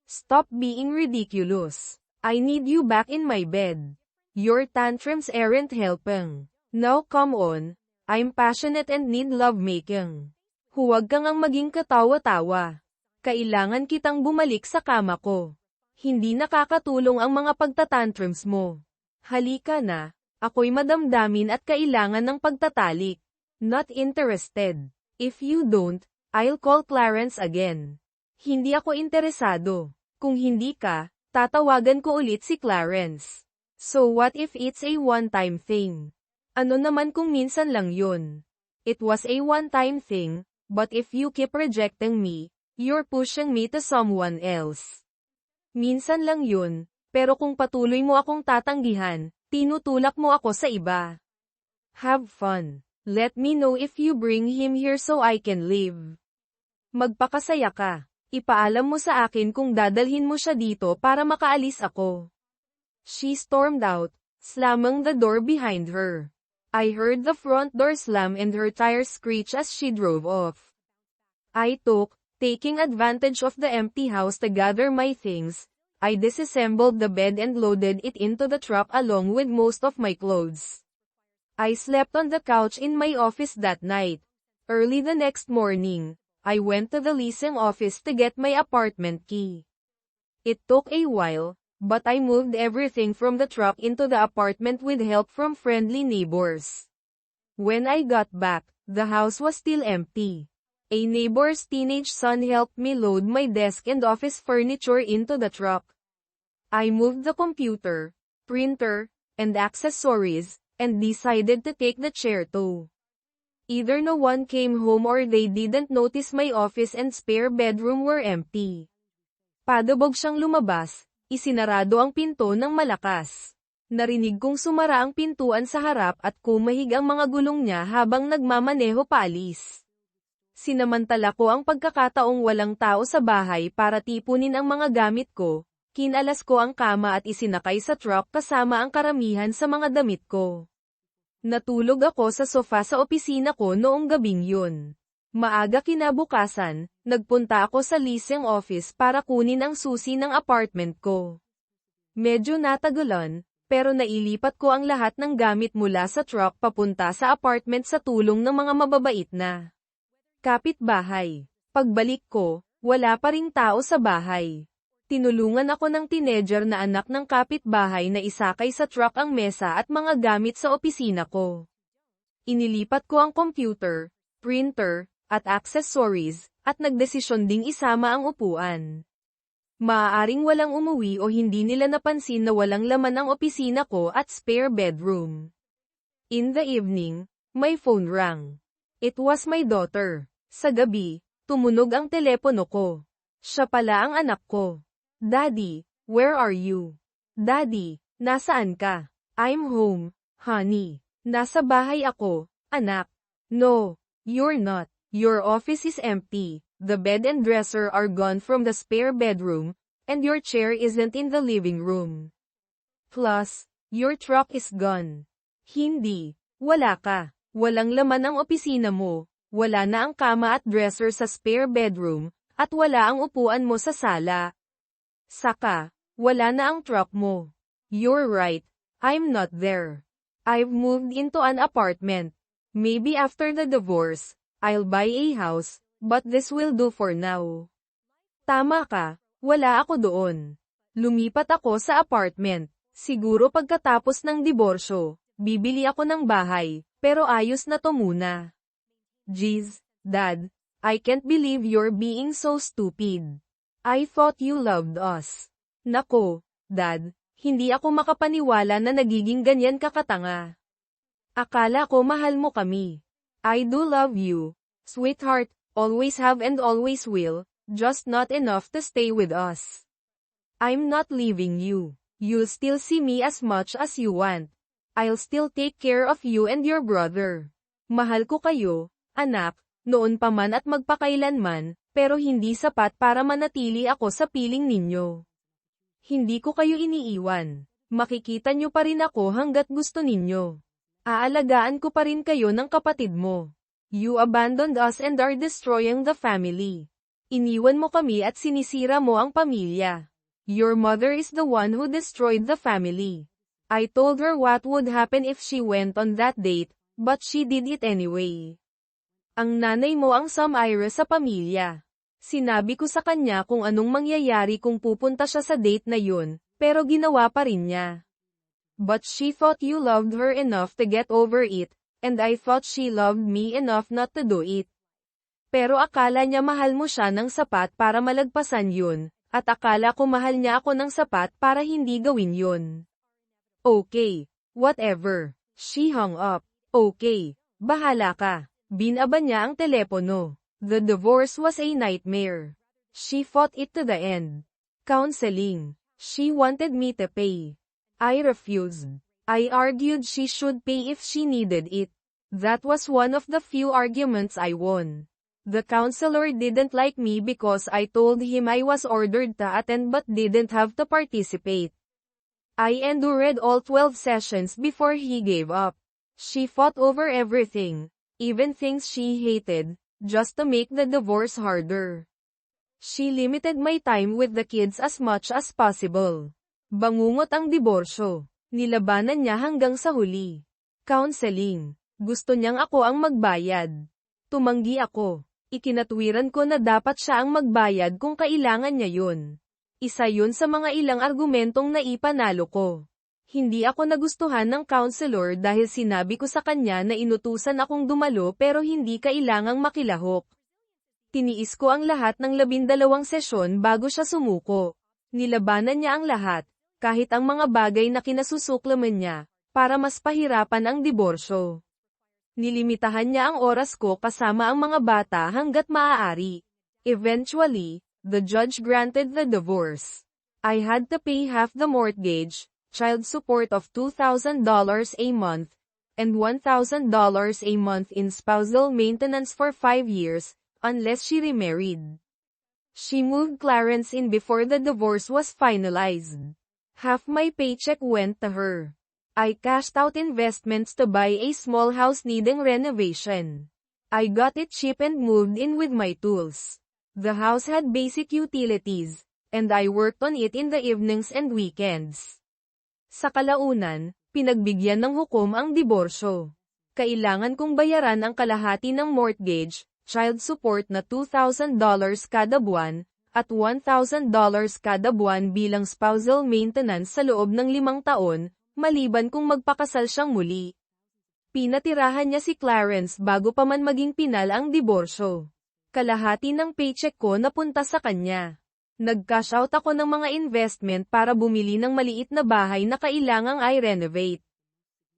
Stop being ridiculous. I need you back in my bed. Your tantrums aren't helping. Now come on. I'm passionate and need lovemaking. Huwag kang ang maging katawa-tawa. Kailangan kitang bumalik sa kama ko. Hindi nakakatulong ang mga pagtatantrums mo. Halika na. Ako'y madamdamin at kailangan ng pagtatalik. Not interested. If you don't, I'll call Clarence again. Hindi ako interesado. Kung hindi ka, tatawagan ko ulit si Clarence. So what if it's a one-time thing? Ano naman kung minsan lang yun? It was a one-time thing, but if you keep rejecting me, you're pushing me to someone else. Minsan lang yun, pero kung patuloy mo akong tatanggihan, tinutulak mo ako sa iba. Have fun. Let me know if you bring him here so I can leave. Magpakasaya ka. Ipaalam mo sa akin kung dadalhin mo siya dito para makaalis ako. She stormed out, slamming the door behind her. I heard the front door slam and her tires screech as she drove off. I took, taking advantage of the empty house to gather my things, I disassembled the bed and loaded it into the truck along with most of my clothes. I slept on the couch in my office that night. Early the next morning, I went to the leasing office to get my apartment key. It took a while, but I moved everything from the truck into the apartment with help from friendly neighbors. When I got back, the house was still empty. A neighbor's teenage son helped me load my desk and office furniture into the truck. I moved the computer, printer, and accessories, and decided to take the chair too. Either no one came home or they didn't notice my office and spare bedroom were empty. Padabog siyang lumabas, isinarado ang pinto ng malakas. Narinig kong sumara ang pintuan sa harap at kumahig ang mga gulong niya habang nagmamaneho paalis. Sinamantala ko ang pagkakataong walang tao sa bahay para tipunin ang mga gamit ko, kinalas ko ang kama at isinakay sa truck kasama ang karamihan sa mga damit ko. Natulog ako sa sofa sa opisina ko noong gabing yun. Maaga kinabukasan, nagpunta ako sa leasing office para kunin ang susi ng apartment ko. Medyo natagalan, pero nailipat ko ang lahat ng gamit mula sa truck papunta sa apartment sa tulong ng mga mababait na kapitbahay. Pagbalik ko, wala pa ring tao sa bahay. Tinulungan ako ng teenager na anak ng kapitbahay na isakay sa truck ang mesa at mga gamit sa opisina ko. Inilipat ko ang computer, printer, at accessories, at nagdesisyon ding isama ang upuan. Maaaring walang umuwi o hindi nila napansin na walang laman ang opisina ko at spare bedroom. In the evening, my phone rang. It was my daughter. Sa gabi, tumunog ang telepono ko. Siya pala ang anak ko. Daddy, where are you? Daddy, nasaan ka? I'm home, honey. Nasa bahay ako, anak. No, you're not. Your office is empty, the bed and dresser are gone from the spare bedroom, and your chair isn't in the living room. Plus, your truck is gone. Hindi, wala ka. Walang laman ang opisina mo, wala na ang kama at dresser sa spare bedroom, at wala ang upuan mo sa sala. Saka, wala na ang truck mo. You're right, I'm not there. I've moved into an apartment. Maybe after the divorce, I'll buy a house, but this will do for now. Tama ka, wala ako doon. Lumipat ako sa apartment. Siguro pagkatapos ng diborsyo, bibili ako ng bahay, pero ayos na to muna. Jeez, Dad, I can't believe you're being so stupid. I thought you loved us. Nako, Dad, hindi ako makapaniwala na nagiging ganyan kakatanga. Akala ko mahal mo kami. I do love you, sweetheart, always have and always will, just not enough to stay with us. I'm not leaving you. You'll still see me as much as you want. I'll still take care of you and your brother. Mahal ko kayo, anak, noon pa man at magpakailanman, pero hindi sapat para manatili ako sa piling ninyo. Hindi ko kayo iniiwan. Makikita nyo pa rin ako hanggat gusto ninyo. Aalagaan ko pa rin kayo ng kapatid mo. You abandoned us and are destroying the family. Iniwan mo kami at sinisira mo ang pamilya. Your mother is the one who destroyed the family. I told her what would happen if she went on that date, but she did it anyway. Ang nanay mo ang sumire sa pamilya. Sinabi ko sa kanya kung anong mangyayari kung pupunta siya sa date na yun, pero ginawa pa rin niya. But she thought you loved her enough to get over it, and I thought she loved me enough not to do it. Pero akala niya mahal mo siya ng sapat para malagpasan yun, at akala ko mahal niya ako ng sapat para hindi gawin yun. Okay, whatever. She hung up. Okay, bahala ka. Binaba niya ang telepono. The divorce was a nightmare. She fought it to the end. Counseling. She wanted me to pay. I refused. I argued she should pay if she needed it. That was one of the few arguments I won. The counselor didn't like me because I told him I was ordered to attend but didn't have to participate. I endured all 12 sessions before he gave up. She fought over everything, even things she hated, just to make the divorce harder. She limited my time with the kids as much as possible. Bangungot ang diborsyo. Nilabanan niya hanggang sa huli. Counseling. Gusto niyang ako ang magbayad. Tumanggi ako. Ikinatwiran ko na dapat siya ang magbayad kung kailangan niya yun. Isa yun sa mga ilang argumentong naipanalo ko. Hindi ako nagustuhan ng counselor dahil sinabi ko sa kanya na inutusan akong dumalo pero hindi kailangang makilahok. Tiniis ko ang lahat ng 12 sesyon bago siya sumuko. Nilabanan niya ang lahat, kahit ang mga bagay na kinasusuklaman niya, para mas pahirapan ang diborsyo. Nilimitahan niya ang oras ko kasama ang mga bata hanggat maaari. Eventually, the judge granted the divorce. I had to pay half the mortgage, child support of $2,000 a month, and $1,000 a month in spousal maintenance for 5 years, unless she remarried. She moved Clarence in before the divorce was finalized. Half my paycheck went to her. I cashed out investments to buy a small house needing renovation. I got it cheap and moved in with my tools. The house had basic utilities, and I worked on it in the evenings and weekends. Sa kalaunan, pinagbigyan ng hukom ang diborsyo. Kailangan kong bayaran ang kalahati ng mortgage, child support na $2,000 kada buwan, at $1,000 kada buwan bilang spousal maintenance sa loob ng 5 taon, maliban kung magpakasal siyang muli. Pinatirahan niya si Clarence bago pa man maging pinal ang diborsyo. Kalahati ng paycheck ko napunta sa kanya. Nag-cash out ako ng mga investment para bumili ng maliit na bahay na kailangang i-renovate.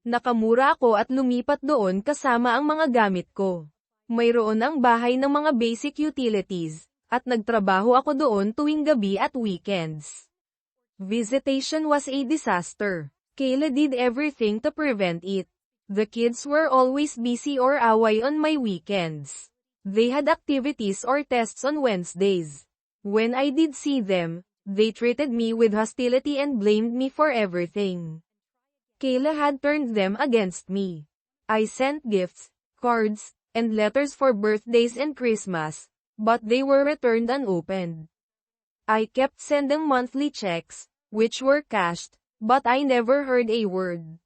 Nakamura ako at lumipat doon kasama ang mga gamit ko. Mayroon ang bahay ng mga basic utilities, at nagtrabaho ako doon tuwing gabi at weekends. Visitation was a disaster. Kayla did everything to prevent it. The kids were always busy or away on my weekends. They had activities or tests on Wednesdays. When I did see them, they treated me with hostility and blamed me for everything. Kayla had turned them against me. I sent gifts, cards, and letters for birthdays and Christmas, but they were returned unopened. I kept sending monthly checks, which were cashed, but I never heard a word.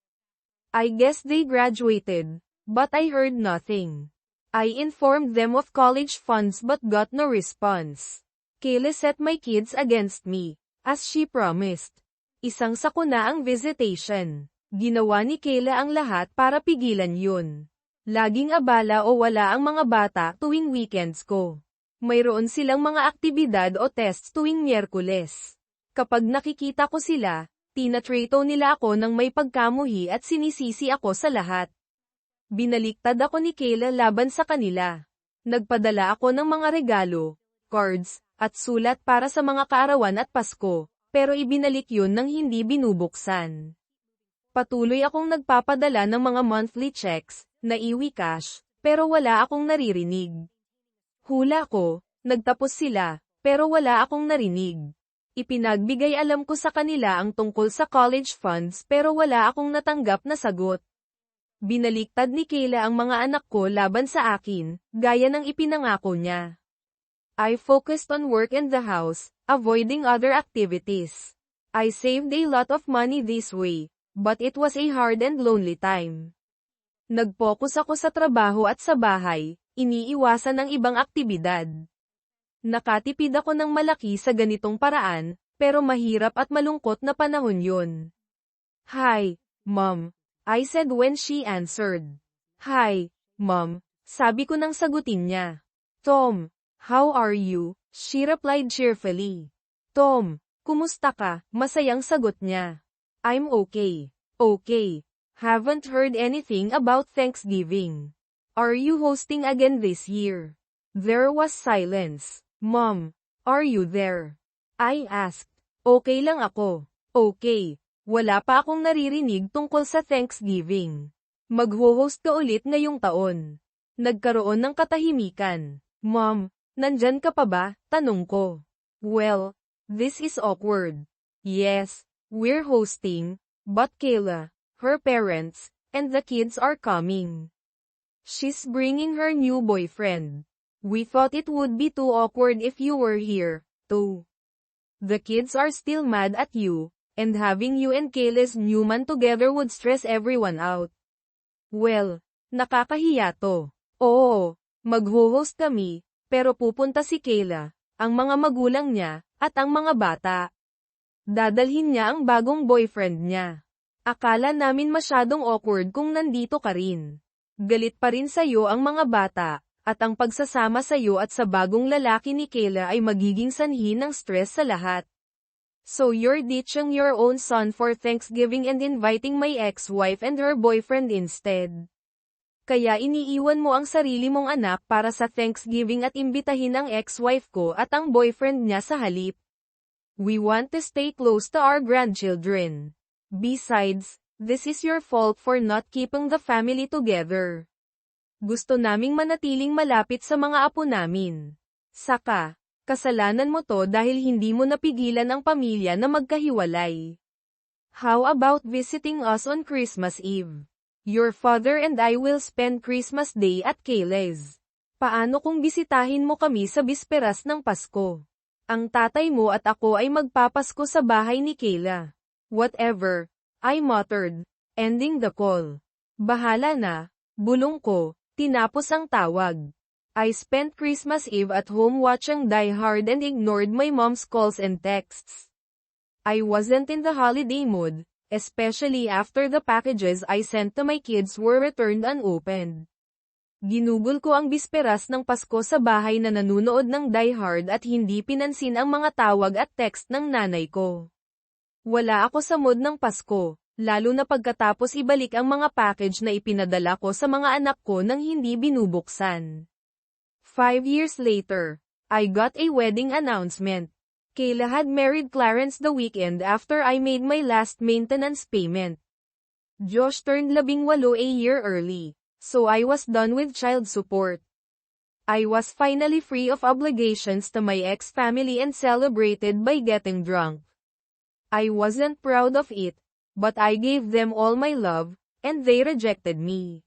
I guess they graduated, but I heard nothing. I informed them of college funds but got no response. Kayla set my kids against me, as she promised. Isang sakuna ang visitation. Ginawa ni Kayla ang lahat para pigilan yun. Laging abala o wala ang mga bata tuwing weekends ko. Mayroon silang mga aktibidad o tests tuwing Miyerkules. Kapag nakikita ko sila, tinatrato nila ako ng may pagkamuhi at sinisisi ako sa lahat. Binaliktad ako ni Kayla laban sa kanila. Nagpadala ako ng mga regalo, cards, at sulat para sa mga kaarawan at Pasko, pero ibinalik yun nang hindi binubuksan. Patuloy akong nagpapadala ng mga monthly checks, na iwi-cash, pero wala akong naririnig. Hula ko, nagtapos sila, pero wala akong narinig. Ipinagbigay alam ko sa kanila ang tungkol sa college funds pero wala akong natanggap na sagot. Binaliktad ni Kayla ang mga anak ko laban sa akin, gaya ng ipinangako niya. I focused on work and the house, avoiding other activities. I saved a lot of money this way, but it was a hard and lonely time. Nag-focus ako sa trabaho at sa bahay, iniiwasan ang ibang aktibidad. Nakatipid ako ng malaki sa ganitong paraan, pero mahirap at malungkot na panahon yun. Hi, Mom, I said when she answered. Hi, Mom, sabi ko nang sagutin niya. Tom, how are you? She replied cheerfully. Tom, kumusta ka? Masayang sagot niya. I'm okay. Okay. Haven't heard anything about Thanksgiving. Are you hosting again this year? There was silence. Mom, are you there? I asked. Okay lang ako. Okay. Wala pa akong naririnig tungkol sa Thanksgiving. Mag-host ka ulit ngayong taon. Nagkaroon ng katahimikan. Mom, nandyan ka pa ba? Tanong ko. Well, this is awkward. Yes, we're hosting, but Kayla, her parents, and the kids are coming. She's bringing her new boyfriend. We thought it would be too awkward if you were here, too. The kids are still mad at you, and having you and Kayla's new man together would stress everyone out. Well, nakakahiya to. Oo, mag-host kami, pero pupunta si Kayla, ang mga magulang niya, at ang mga bata. Dadalhin niya ang bagong boyfriend niya. Akala namin masyadong awkward kung nandito ka rin. Galit pa rin sa'yo ang mga bata, at ang pagsasama sa'yo at sa bagong lalaki ni Kayla ay magiging sanhi ng stress sa lahat. So you're ditching your own son for Thanksgiving and inviting my ex-wife and her boyfriend instead. Kaya iniiwan mo ang sarili mong anak para sa Thanksgiving at imbitahin ang ex-wife ko at ang boyfriend niya sa halip. We want to stay close to our grandchildren. Besides, this is your fault for not keeping the family together. Gusto naming manatiling malapit sa mga apo namin. Saka, kasalanan mo to dahil hindi mo napigilan ang pamilya na magkahiwalay. How about visiting us on Christmas Eve? Your father and I will spend Christmas Day at Kayla's. Paano kung bisitahin mo kami sa bisperas ng Pasko? Ang tatay mo at ako ay magpapasko sa bahay ni Kayla. Whatever, I muttered, ending the call. Bahala na, bulong ko, tinapos ang tawag. I spent Christmas Eve at home watching Die Hard and ignored my mom's calls and texts. I wasn't in the holiday mood, especially after the packages I sent to my kids were returned unopened. Ginugol ko ang bisperas ng Pasko sa bahay na nanunood ng Die Hard at hindi pinansin ang mga tawag at text ng nanay ko. Wala ako sa mood ng Pasko, lalo na pagkatapos ibalik ang mga package na ipinadala ko sa mga anak ko nang hindi binubuksan. 5 years later, I got a wedding announcement. Kayla had married Clarence the weekend after I made my last maintenance payment. Josh turned 18 a year early, so I was done with child support. I was finally free of obligations to my ex-family and celebrated by getting drunk. I wasn't proud of it, but I gave them all my love, and they rejected me.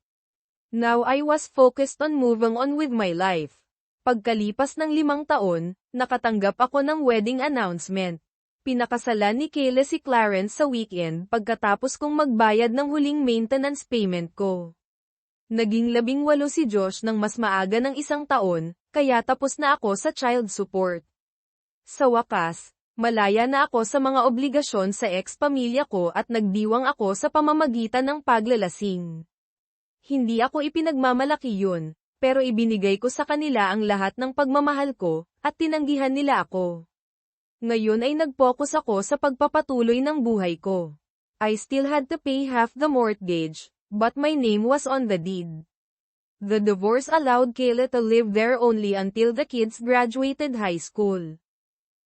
Now I was focused on moving on with my life. Pagkalipas ng 5 taon, nakatanggap ako ng wedding announcement. Pinakasalan ni Kayla si Clarence sa weekend pagkatapos kong magbayad ng huling maintenance payment ko. Naging 18 si Josh nang mas maaga ng 1 taon, kaya tapos na ako sa child support. Sa wakas, malaya na ako sa mga obligasyon sa ex-pamilya ko at nagdiwang ako sa pamamagitan ng paglalasing. Hindi ako ipinagmamalaki yun, pero ibinigay ko sa kanila ang lahat ng pagmamahal ko, at tinanggihan nila ako. Ngayon ay nag-focus ako sa pagpapatuloy ng buhay ko. I still had to pay half the mortgage, but my name was on the deed. The divorce allowed Kayla to live there only until the kids graduated high school.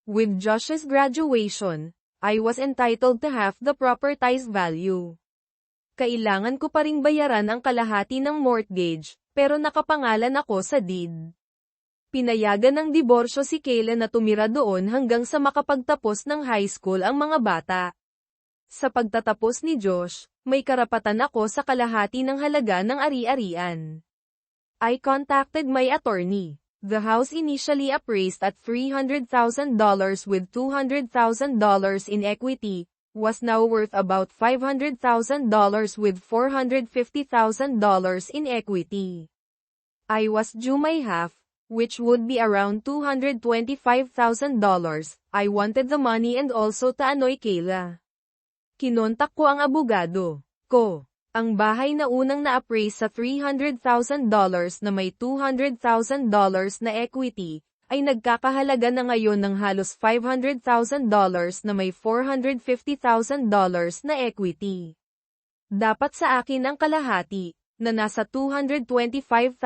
With Josh's graduation, I was entitled to half the property's value. Kailangan ko pa ring bayaran ang kalahati ng mortgage, pero nakapangalan ako sa deed. Pinayagan ng diborsyo si Kayla na tumira doon hanggang sa makapagtapos ng high school ang mga bata. Sa pagtatapos ni Josh, may karapatan ako sa kalahati ng halaga ng ari-arian. I contacted my attorney. The house initially appraised at $300,000 with $200,000 in equity, was now worth about $500,000 with $450,000 in equity. I was due my half, which would be around $225,000. I wanted the money and also to annoy Kayla. Kinontak ko ang abogado ko. Ang bahay na unang na-appraise sa $300,000 na may $200,000 na equity, ay nagkakahalaga na ngayon ng halos $500,000 na may $450,000 na equity. Dapat sa akin ang kalahati, na nasa $225,000,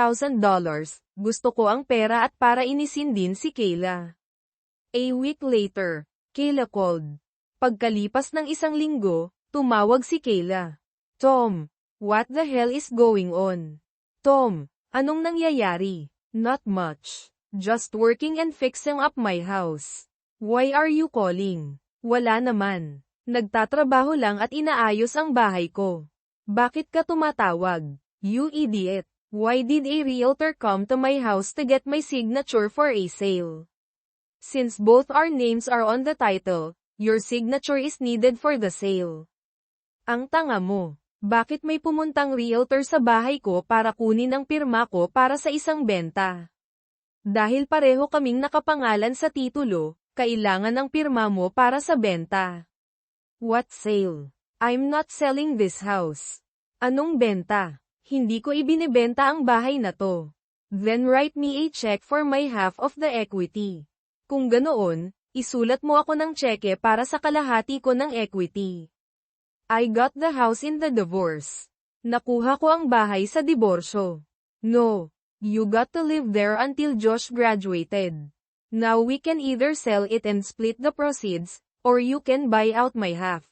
gusto ko ang pera at para inisin din si Kayla. A week later, Kayla called. Pagkalipas ng isang linggo, tumawag si Kayla. Tom, what the hell is going on? Tom, anong nangyayari? Not much. Just working and fixing up my house. Why are you calling? Wala naman. Nagtatrabaho lang at inaayos ang bahay ko. Bakit ka tumatawag? You idiot. Why did a realtor come to my house to get my signature for a sale? Since both our names are on the title, your signature is needed for the sale. Ang tanga mo. Bakit may pumuntang realtor sa bahay ko para kunin ang pirma ko para sa isang benta? Dahil pareho kaming nakapangalan sa titulo, kailangan ang pirma mo para sa benta. What sale? I'm not selling this house. Anong benta? Hindi ko ibinebenta ang bahay na to. Then write me a check for my half of the equity. Kung ganoon, isulat mo ako ng tseke para sa kalahati ko ng equity. I got the house in the divorce. Nakuha ko ang bahay sa diborsyo. No, you got to live there until Josh graduated. Now we can either sell it and split the proceeds, or you can buy out my half.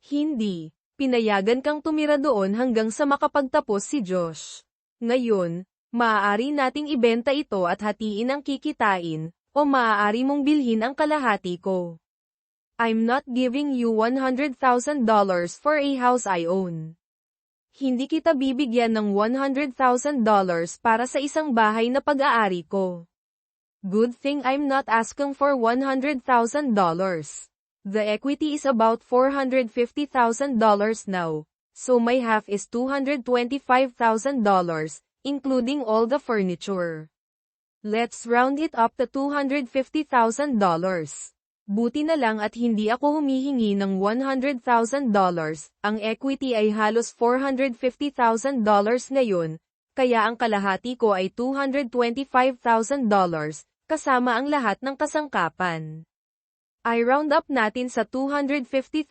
Hindi, pinayagan kang tumira doon hanggang sa makapagtapos si Josh. Ngayon, maaari nating ibenta ito at hatiin ang kikitain, o maaari mong bilhin ang kalahati ko. I'm not giving you $100,000 for a house I own. Hindi kita bibigyan ng $100,000 para sa isang bahay na pag-aari ko. Good thing I'm not asking for $100,000. The equity is about $450,000 now, so my half is $225,000, including all the furniture. Let's round it up to $250,000. Buti na lang at hindi ako humihingi ng $100,000, ang equity ay halos $450,000 ngayon, kaya ang kalahati ko ay $225,000, kasama ang lahat ng kasangkapan. I round up natin sa $250,000.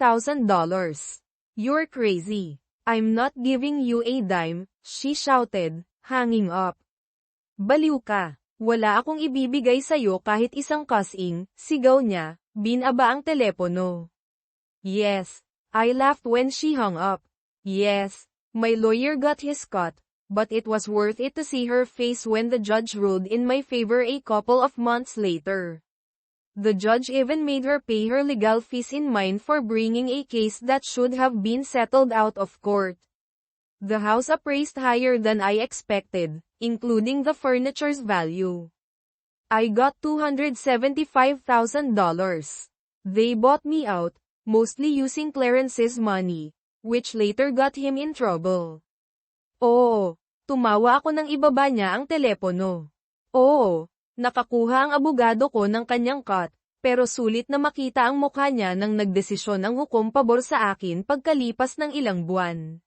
You're crazy. I'm not giving you a dime, she shouted, hanging up. Baliw ka. Wala akong ibibigay sa'yo kahit isang kasing, sigaw niya, binaba ang telepono. Yes, I laughed when she hung up. Yes, my lawyer got his cut, but it was worth it to see her face when the judge ruled in my favor a couple of months later. The judge even made her pay her legal fees in mine for bringing a case that should have been settled out of court. The house appraised higher than I expected, including the furniture's value. I got $275,000. They bought me out, mostly using Clarence's money, which later got him in trouble. Oo, tumawa ako nang ibaba niya ang telepono. Oo, nakakuha ang abogado ko ng kanyang cut, pero sulit na makita ang mukha niya nang nagdesisyon ang hukom pabor sa akin pagkalipas ng ilang buwan.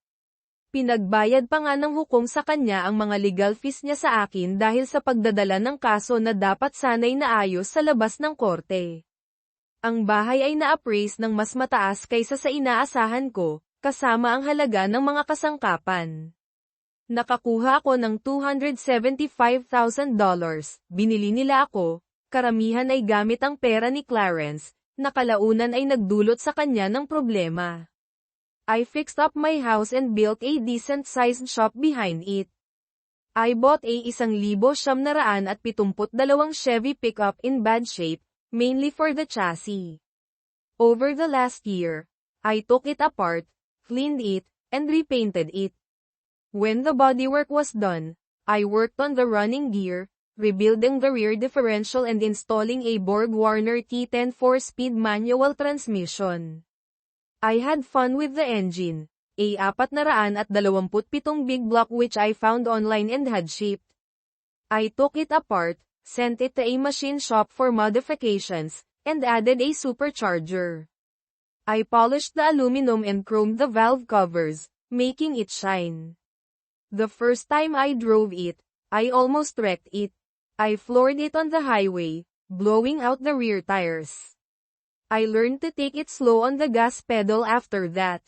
Pinagbayad pa nga ng hukom sa kanya ang mga legal fees niya sa akin dahil sa pagdadala ng kaso na dapat sanay naayos sa labas ng korte. Ang bahay ay na-appraise ng mas mataas kaysa sa inaasahan ko, kasama ang halaga ng mga kasangkapan. Nakakuha ako ng $275,000, binili nila ako, karamihan ay gamit ang pera ni Clarence, na kalaunan ay nagdulot sa kanya ng problema. I fixed up my house and built a decent-sized shop behind it. I bought a 1,972 Chevy pickup in bad shape, mainly for the chassis. Over the last year, I took it apart, cleaned it, and repainted it. When the bodywork was done, I worked on the running gear, rebuilding the rear differential and installing a Borg-Warner T10 4-speed manual transmission. I had fun with the engine, a 427 big block which I found online and had shipped. I took it apart, sent it to a machine shop for modifications, and added a supercharger. I polished the aluminum and chromed the valve covers, making it shine. The first time I drove it, I almost wrecked it. I floored it on the highway, blowing out the rear tires. I learned to take it slow on the gas pedal after that.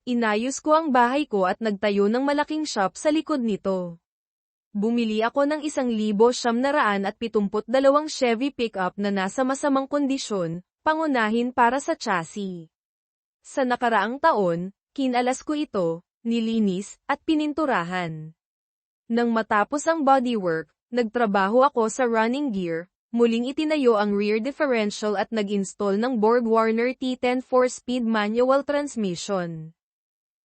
Inayos ko ang bahay ko at nagtayo ng malaking shop sa likod nito. Bumili ako ng 1,972 Chevy pickup na nasa masamang kondisyon, pangunahin para sa chassis. Sa nakaraang taon, kinalas ko ito, nilinis, at pininturahan. Nang matapos ang bodywork, nagtrabaho ako sa running gear, muling itinayo ang rear differential at nag-install ng Borg-Warner T10 4-speed manual transmission.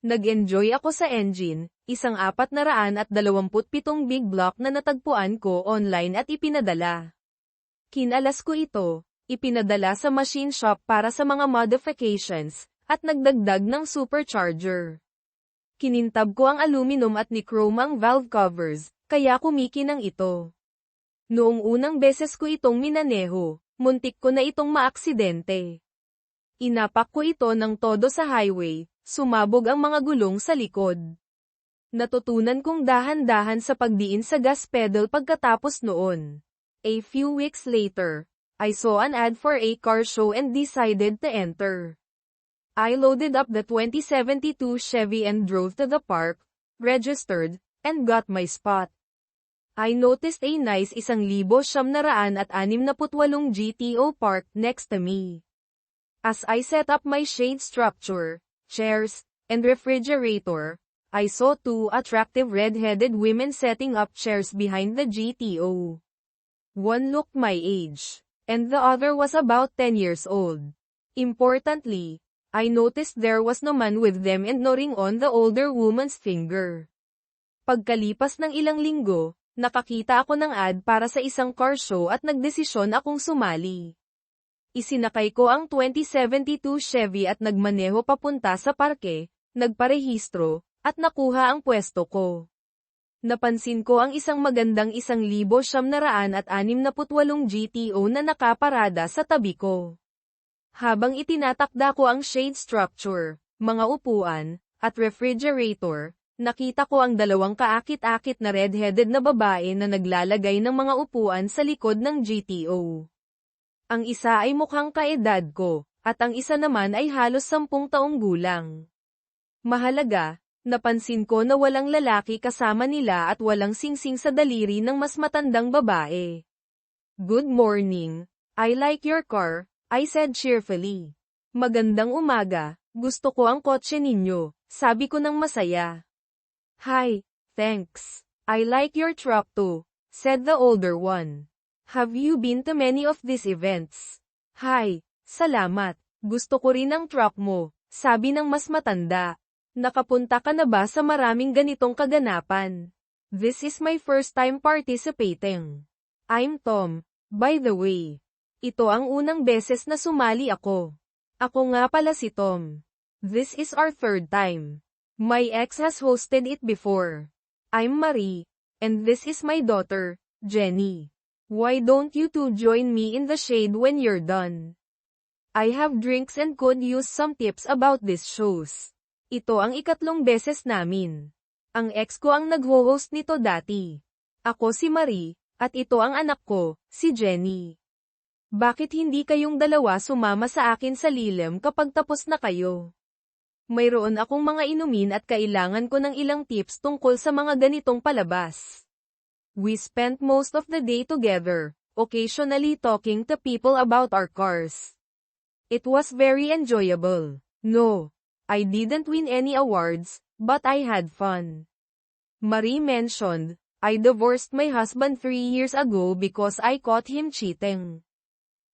Nag-enjoy ako sa engine, isang 427 big block na natagpuan ko online at ipinadala. Kinalas ko ito, ipinadala sa machine shop para sa mga modifications, at nagdagdag ng supercharger. Kinintab ko ang aluminum at nichrome ang valve covers, kaya kumikinang ito. Noong unang beses ko itong minaneho, muntik ko na itong maaksidente. Inapak ko ito ng todo sa highway, sumabog ang mga gulong sa likod. Natutunan kong dahan-dahan sa pagdiin sa gas pedal pagkatapos noon. A few weeks later, I saw an ad for a car show and decided to enter. I loaded up the 2072 Chevy and drove to the park, registered, and got my spot. I noticed a nice 1,968 GTO parked next to me. As I set up my shade structure, chairs, and refrigerator, I saw two attractive red-headed women setting up chairs behind the GTO. One looked my age, and the other was about 10 years old. Importantly, I noticed there was no man with them and no ring on the older woman's finger. Pagkalipas ng ilang linggo, nakakita ako ng ad para sa isang car show at nagdesisyon akong sumali. Isinakay ko ang 2072 Chevy at nagmaneho papunta sa parke, nagparehistro, at nakuha ang pwesto ko. Napansin ko ang isang magandang 1,968 GTO na nakaparada sa tabi ko. Habang itinatakda ko ang shade structure, mga upuan, at refrigerator, nakita ko ang dalawang kaakit-akit na red-headed na babae na naglalagay ng mga upuan sa likod ng GTO. Ang isa ay mukhang kaedad ko, at ang isa naman ay halos 10 taong gulang. Mahalaga, napansin ko na walang lalaki kasama nila at walang singsing sa daliri ng mas matandang babae. "Good morning, I like your car," I said cheerfully. "Magandang umaga, gusto ko ang kotse ninyo," sabi ko ng masaya. "Hi, thanks. I like your truck too," said the older one. "Have you been to many of these events?" "Hi, salamat. Gusto ko rin ang truck mo," sabi ng mas matanda. "Nakapunta ka na ba sa maraming ganitong kaganapan?" "This is my first time participating. I'm Tom, by the way. Ito ang unang beses na sumali ako. Ako nga pala si Tom. This is our third time. My ex has hosted it before. I'm Marie, and this is my daughter, Jenny. Why don't you two join me in the shade when you're done? I have drinks and could use some tips about these shows." Ito ang ikatlong beses namin. Ang ex ko ang nag-host nito dati. Ako si Marie, at ito ang anak ko, si Jenny. "Bakit hindi kayong dalawa sumama sa akin sa lilim kapag tapos na kayo? Mayroon akong mga inumin at kailangan ko ng ilang tips tungkol sa mga ganitong palabas." We spent most of the day together, occasionally talking to people about our cars. It was very enjoyable. No, I didn't win any awards, but I had fun. Marie mentioned, "I divorced my husband 3 years ago because I caught him cheating."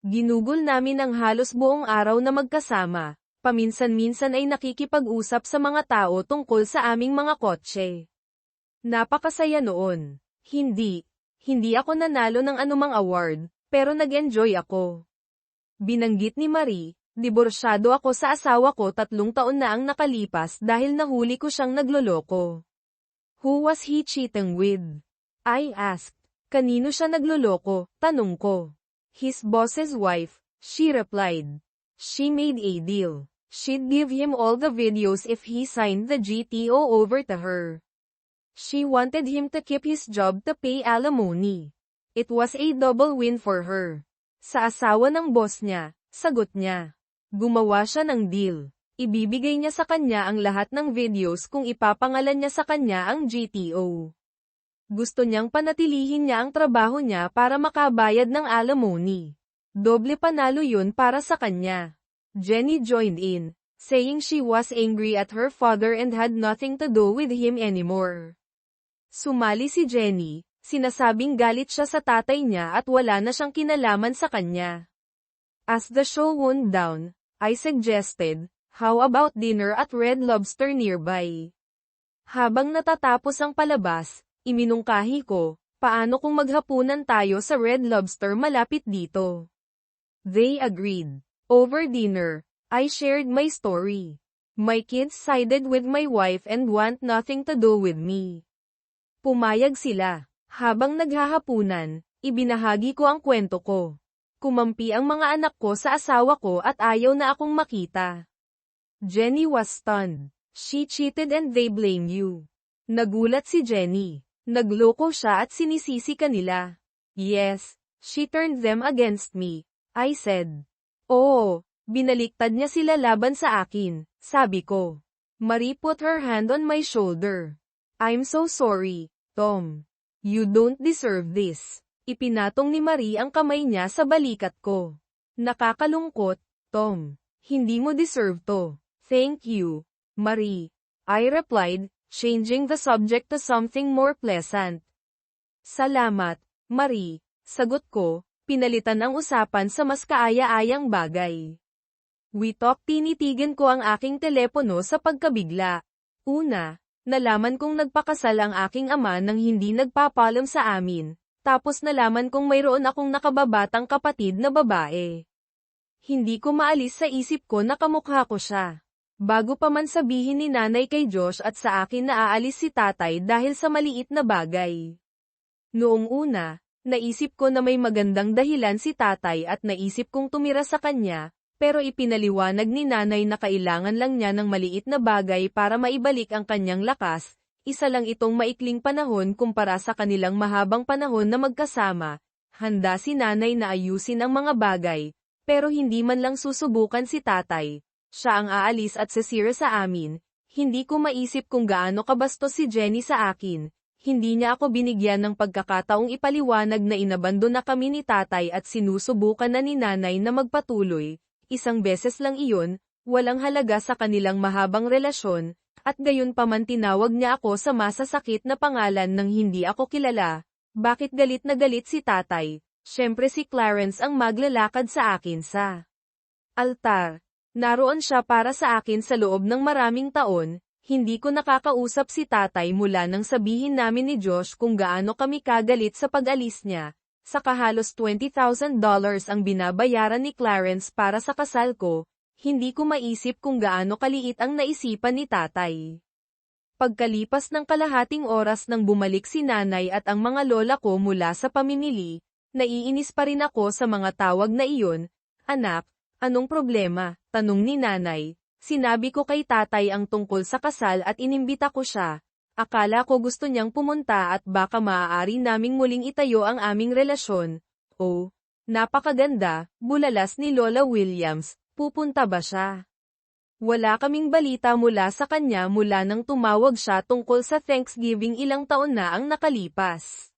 Ginugol namin ang halos buong araw na magkasama, paminsan-minsan ay nakikipag-usap sa mga tao tungkol sa aming mga kotse. Napakasaya noon. Hindi ako nanalo ng anumang award, pero nag-enjoy ako. Binanggit ni Marie, "Diborsyado ako sa asawa ko 3 taon na ang nakalipas dahil nahuli ko siyang nagloloko." "Who was he cheating with?" I asked. "Kanino siya nagloloko?" tanong ko. "His boss's wife," she replied. "She made a deal. She'd give him all the videos if he signed the GTO over to her. She wanted him to keep his job to pay alimony. It was a double win for her. Sa asawa ng boss niya, sagot niya. Gumawa siya ng deal. Ibibigay niya sa kanya ang lahat ng videos kung ipapangalan niya sa kanya ang GTO. Gusto niyang panatilihin niya ang trabaho niya para makabayad ng alimony. Doble panalo yun para sa kanya. Jenny joined in, saying she was angry at her father and had nothing to do with him anymore. Sumali si Jenny, sinasabing galit siya sa tatay niya at wala na siyang kinalaman sa kanya. As the show wound down, I suggested, how about dinner at Red Lobster nearby? Habang natatapos ang palabas, iminungkahi ko, paano kung maghapunan tayo sa Red Lobster malapit dito? They agreed. Over dinner, I shared my story. My kids sided with my wife and want nothing to do with me. Pumayag sila. Habang naghahapunan, ibinahagi ko ang kwento ko. Kumampi ang mga anak ko sa asawa ko at ayaw na akong makita. Jenny was stunned. She cheated and they blame you. Nagulat si Jenny. Nagloko siya at sinisisi kanila. Yes, she turned them against me, I said. Oo, binaliktad niya sila laban sa akin, sabi ko. Marie put her hand on my shoulder. I'm so sorry, Tom. You don't deserve this. Ipinatong ni Marie ang kamay niya sa balikat ko. Nakakalungkot, Tom. Hindi mo deserve to. Thank you, Marie. I replied, changing the subject to something more pleasant. Salamat, Marie. Sagot ko, pinalitan ang usapan sa mas kaaya-ayang bagay. We talked, tinitigan ko ang aking telepono sa pagkabigla. Una, nalaman kong nagpakasal ang aking ama nang hindi nagpapaalam sa amin, tapos nalaman kong mayroon akong nakababatang kapatid na babae. Hindi ko maalis sa isip ko na kamukha ko siya. Bago pa man sabihin ni nanay kay Josh at sa akin na aalis si tatay dahil sa maliit na bagay. Noong una, naisip ko na may magandang dahilan si tatay at naisip kong tumira sa kanya, pero ipinaliwanag ni nanay na kailangan lang niya ng maliit na bagay para maibalik ang kanyang lakas, isa lang itong maikling panahon kumpara sa kanilang mahabang panahon na magkasama. Handa si nanay na ayusin ang mga bagay, pero hindi man lang susubukan si tatay. Siya ang aalis at sisira sa amin. Hindi ko maisip kung gaano kabastos si Jenny sa akin. Hindi niya ako binigyan ng pagkakataong ipaliwanag na inabandon na kami ni tatay at sinusubukan na ni nanay na magpatuloy. Isang beses lang iyon, walang halaga sa kanilang mahabang relasyon, at gayon pa man tinawag niya ako sa masasakit na pangalan nang hindi ako kilala. Bakit galit na galit si tatay? Siyempre si Clarence ang maglalakad sa akin sa altar. Naroon siya para sa akin sa loob ng maraming taon. Hindi ko nakakausap si tatay mula nang sabihin namin ni Josh kung gaano kami kagalit sa pag-alis niya. Saka halos $20,000 ang binabayaran ni Clarence para sa kasal ko. Hindi ko maisip kung gaano kaliit ang naisipan ni tatay. Pagkalipas ng kalahating oras nang bumalik si nanay at ang mga lola ko mula sa pamimili, naiinis pa rin ako sa mga tawag na iyon. Anak, anong problema? Tanong ni nanay. Sinabi ko kay tatay ang tungkol sa kasal at inimbita ko siya. Akala ko gusto niyang pumunta at baka maaari naming muling itayo ang aming relasyon. Oh, napakaganda, bulalas ni Lola Williams, pupunta ba siya? Wala kaming balita mula sa kanya mula nang tumawag siya tungkol sa Thanksgiving ilang taon na ang nakalipas.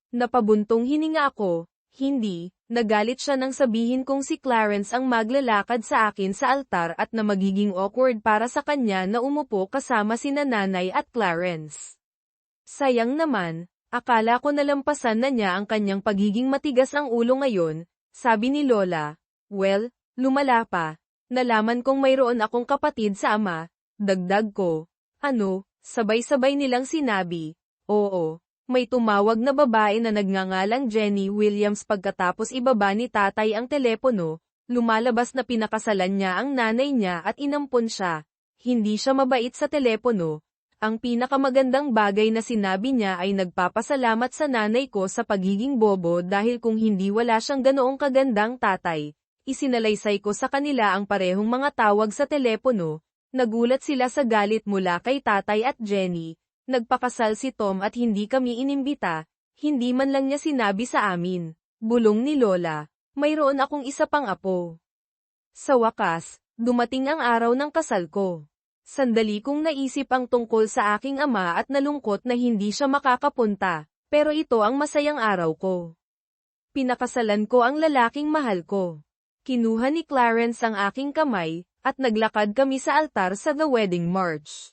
Napabuntong hininga ako, hindi, nagalit siya nang sabihin kong si Clarence ang maglalakad sa akin sa altar at na magiging awkward para sa kanya na umupo kasama sina nanay at Clarence. Sayang naman, akala ko nalampasan na niya ang kanyang pagiging matigas ang ulo ngayon, sabi ni Lola. Well, lumala pa, nalaman kong mayroon akong kapatid sa ama, dagdag ko. Ano, sabay-sabay nilang sinabi, oo. May tumawag na babae na nagngangalang Jenny Williams pagkatapos ibaba ni tatay ang telepono, lumalabas na pinakasalan niya ang nanay niya at inampon siya. Hindi siya mabait sa telepono. Ang pinakamagandang bagay na sinabi niya ay nagpapasalamat sa nanay ko sa pagiging bobo dahil kung hindi wala siyang ganoong kagandang tatay, Isinalaysay ko sa kanila ang parehong mga tawag sa telepono. Nagulat sila sa galit mula kay tatay at Jenny. Nagpakasal si Tom at hindi kami inimbita. Hindi man lang niya sinabi sa amin. Bulong ni Lola. Mayroon akong isa pang apo. Sa wakas, dumating ang araw ng kasal ko. Sandali kong naisip ang tungkol sa aking ama at nalungkot na hindi siya makakapunta. Pero ito ang masayang araw ko. Pinakasalan ko ang lalaking mahal ko. Kinuha ni Clarence ang aking kamay, at naglakad kami sa altar sa The Wedding March.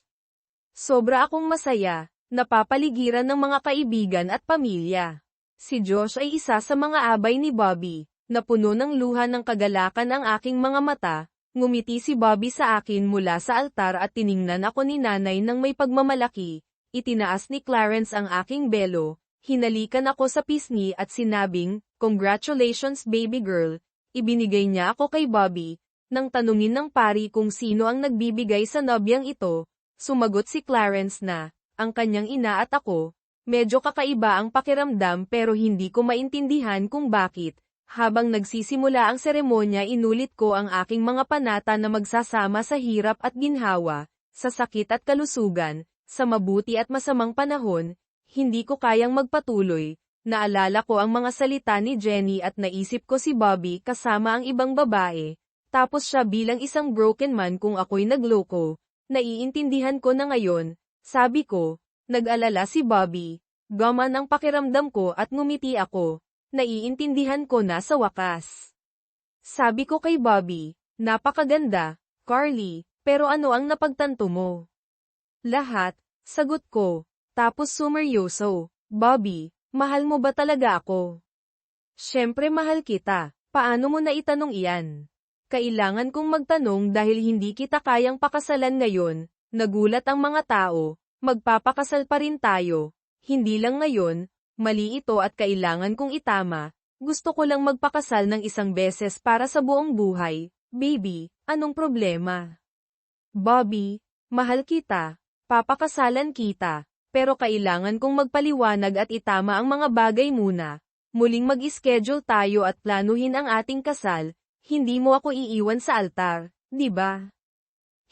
Sobra akong masaya, napapaligiran ng mga kaibigan at pamilya. Si Josh ay isa sa mga abay ni Bobby, napuno ng luha ng kagalakan ang aking mga mata. Ngumiti si Bobby sa akin mula sa altar at tiningnan ako ni nanay ng may pagmamalaki. Itinaas ni Clarence ang aking belo, hinalikan ako sa pisngi at sinabing, "Congratulations baby girl." Ibinigay niya ako kay Bobby. Nang tanungin ng pari kung sino ang nagbibigay sa nobyang ito, sumagot si Clarence na, ang kanyang ina at ako. Medyo kakaiba ang pakiramdam pero hindi ko maintindihan kung bakit. Habang nagsisimula ang seremonya inulit ko ang aking mga panata na magsasama sa hirap at ginhawa, sa sakit at kalusugan, sa mabuti at masamang panahon. Hindi ko kayang magpatuloy. Naalala ko ang mga salita ni Jenny at naisip ko si Bobby kasama ang ibang babae. Tapos siya bilang isang broken man kung ako'y nagloko. Naiintindihan ko na ngayon. Sabi ko, nag-alala si Bobby. Gaman ang pakiramdam ko at ngumiti ako. Naiintindihan ko na sa wakas. Sabi ko kay Bobby, napakaganda, Carly, pero ano ang napagtanto mo? Lahat, sagot ko. Tapos sumeryoso, Bobby, mahal mo ba talaga ako? Siyempre mahal kita. Paano mo na itanong iyan? Kailangan kong magtanong dahil hindi kita kayang pakasalan ngayon. Nagulat ang mga tao. Magpapakasal pa rin tayo. Hindi lang ngayon. Mali ito at kailangan kong itama. Gusto ko lang magpakasal ng isang beses para sa buong buhay. Baby, anong problema? Bobby, mahal kita. Papakasalan kita. Pero kailangan kong magpaliwanag at itama ang mga bagay muna. Muling mag-schedule tayo at planuhin ang ating kasal. Hindi mo ako iiwan sa altar, di ba?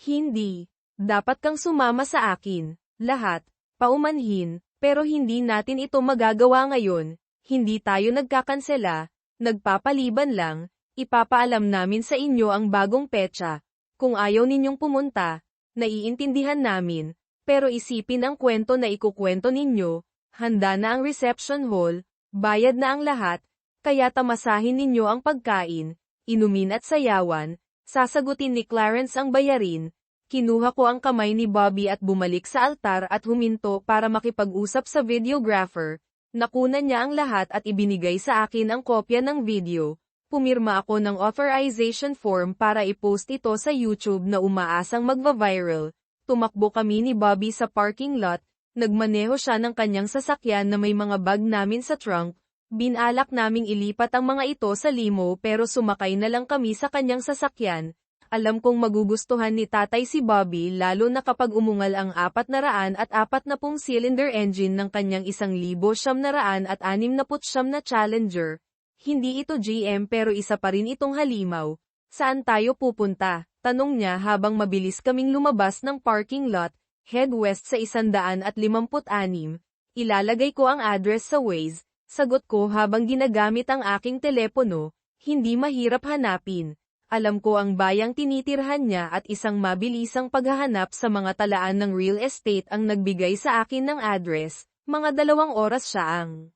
Hindi. Dapat kang sumama sa akin. Lahat. Paumanhin. Pero hindi natin ito magagawa ngayon. Hindi tayo nagkakansela. Nagpapaliban lang. Ipapaalam namin sa inyo ang bagong petsa. Kung ayaw ninyong pumunta, naiintindihan namin. Pero isipin ang kwento na ikukwento ninyo, handa na ang reception hall, bayad na ang lahat, kaya tamasahin ninyo ang pagkain, inumin at sayawan, sasagutin ni Clarence ang bayarin. Kinuha ko ang kamay ni Bobby at bumalik sa altar at huminto para makipag-usap sa videographer. Nakunan niya ang lahat at ibinigay sa akin ang kopya ng video. Pumirma ako ng authorization form para i-post ito sa YouTube na umaasang magva-viral. Tumakbo kami ni Bobby sa parking lot, nagmaneho siya ng kanyang sasakyan na may mga bag namin sa trunk, binalak naming ilipat ang mga ito sa limo pero sumakay na lang kami sa kanyang sasakyan. Alam kong magugustuhan ni tatay si Bobby lalo na kapag umungal ang 440 cylinder engine ng kanyang 1,969 na Challenger. Hindi ito GM pero isa pa rin itong halimaw. Saan tayo pupunta? Tanong niya habang mabilis kaming lumabas ng parking lot, head west sa 156. Ilalagay ko ang address sa Waze, sagot ko habang ginagamit ang aking telepono, hindi mahirap hanapin. Alam ko ang bayang tinitirhan niya at isang mabilisang paghahanap sa mga talaan ng real estate ang nagbigay sa akin ng address, mga 2 oras siya ang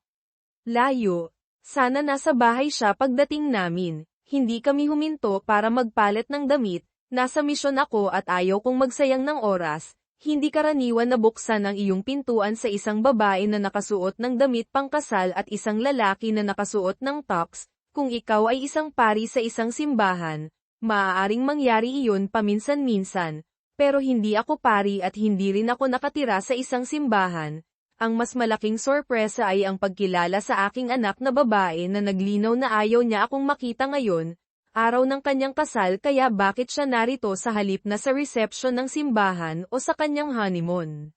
layo. Sana nasa bahay siya pagdating namin. Hindi kami huminto para magpalit ng damit. Nasa misyon ako at ayaw kong magsayang ng oras. Hindi karaniwan na buksan ang iyong pintuan sa isang babae na nakasuot ng damit pangkasal at isang lalaki na nakasuot ng tux. Kung ikaw ay isang pari sa isang simbahan, maaaring mangyari iyon paminsan-minsan. Pero hindi ako pari at hindi rin ako nakatira sa isang simbahan. Ang mas malaking sorpresa ay ang pagkilala sa aking anak na babae na naglinaw na ayaw niya akong makita ngayon. Araw ng kanyang kasal kaya bakit siya narito sa halip na sa reception ng simbahan o sa kanyang honeymoon?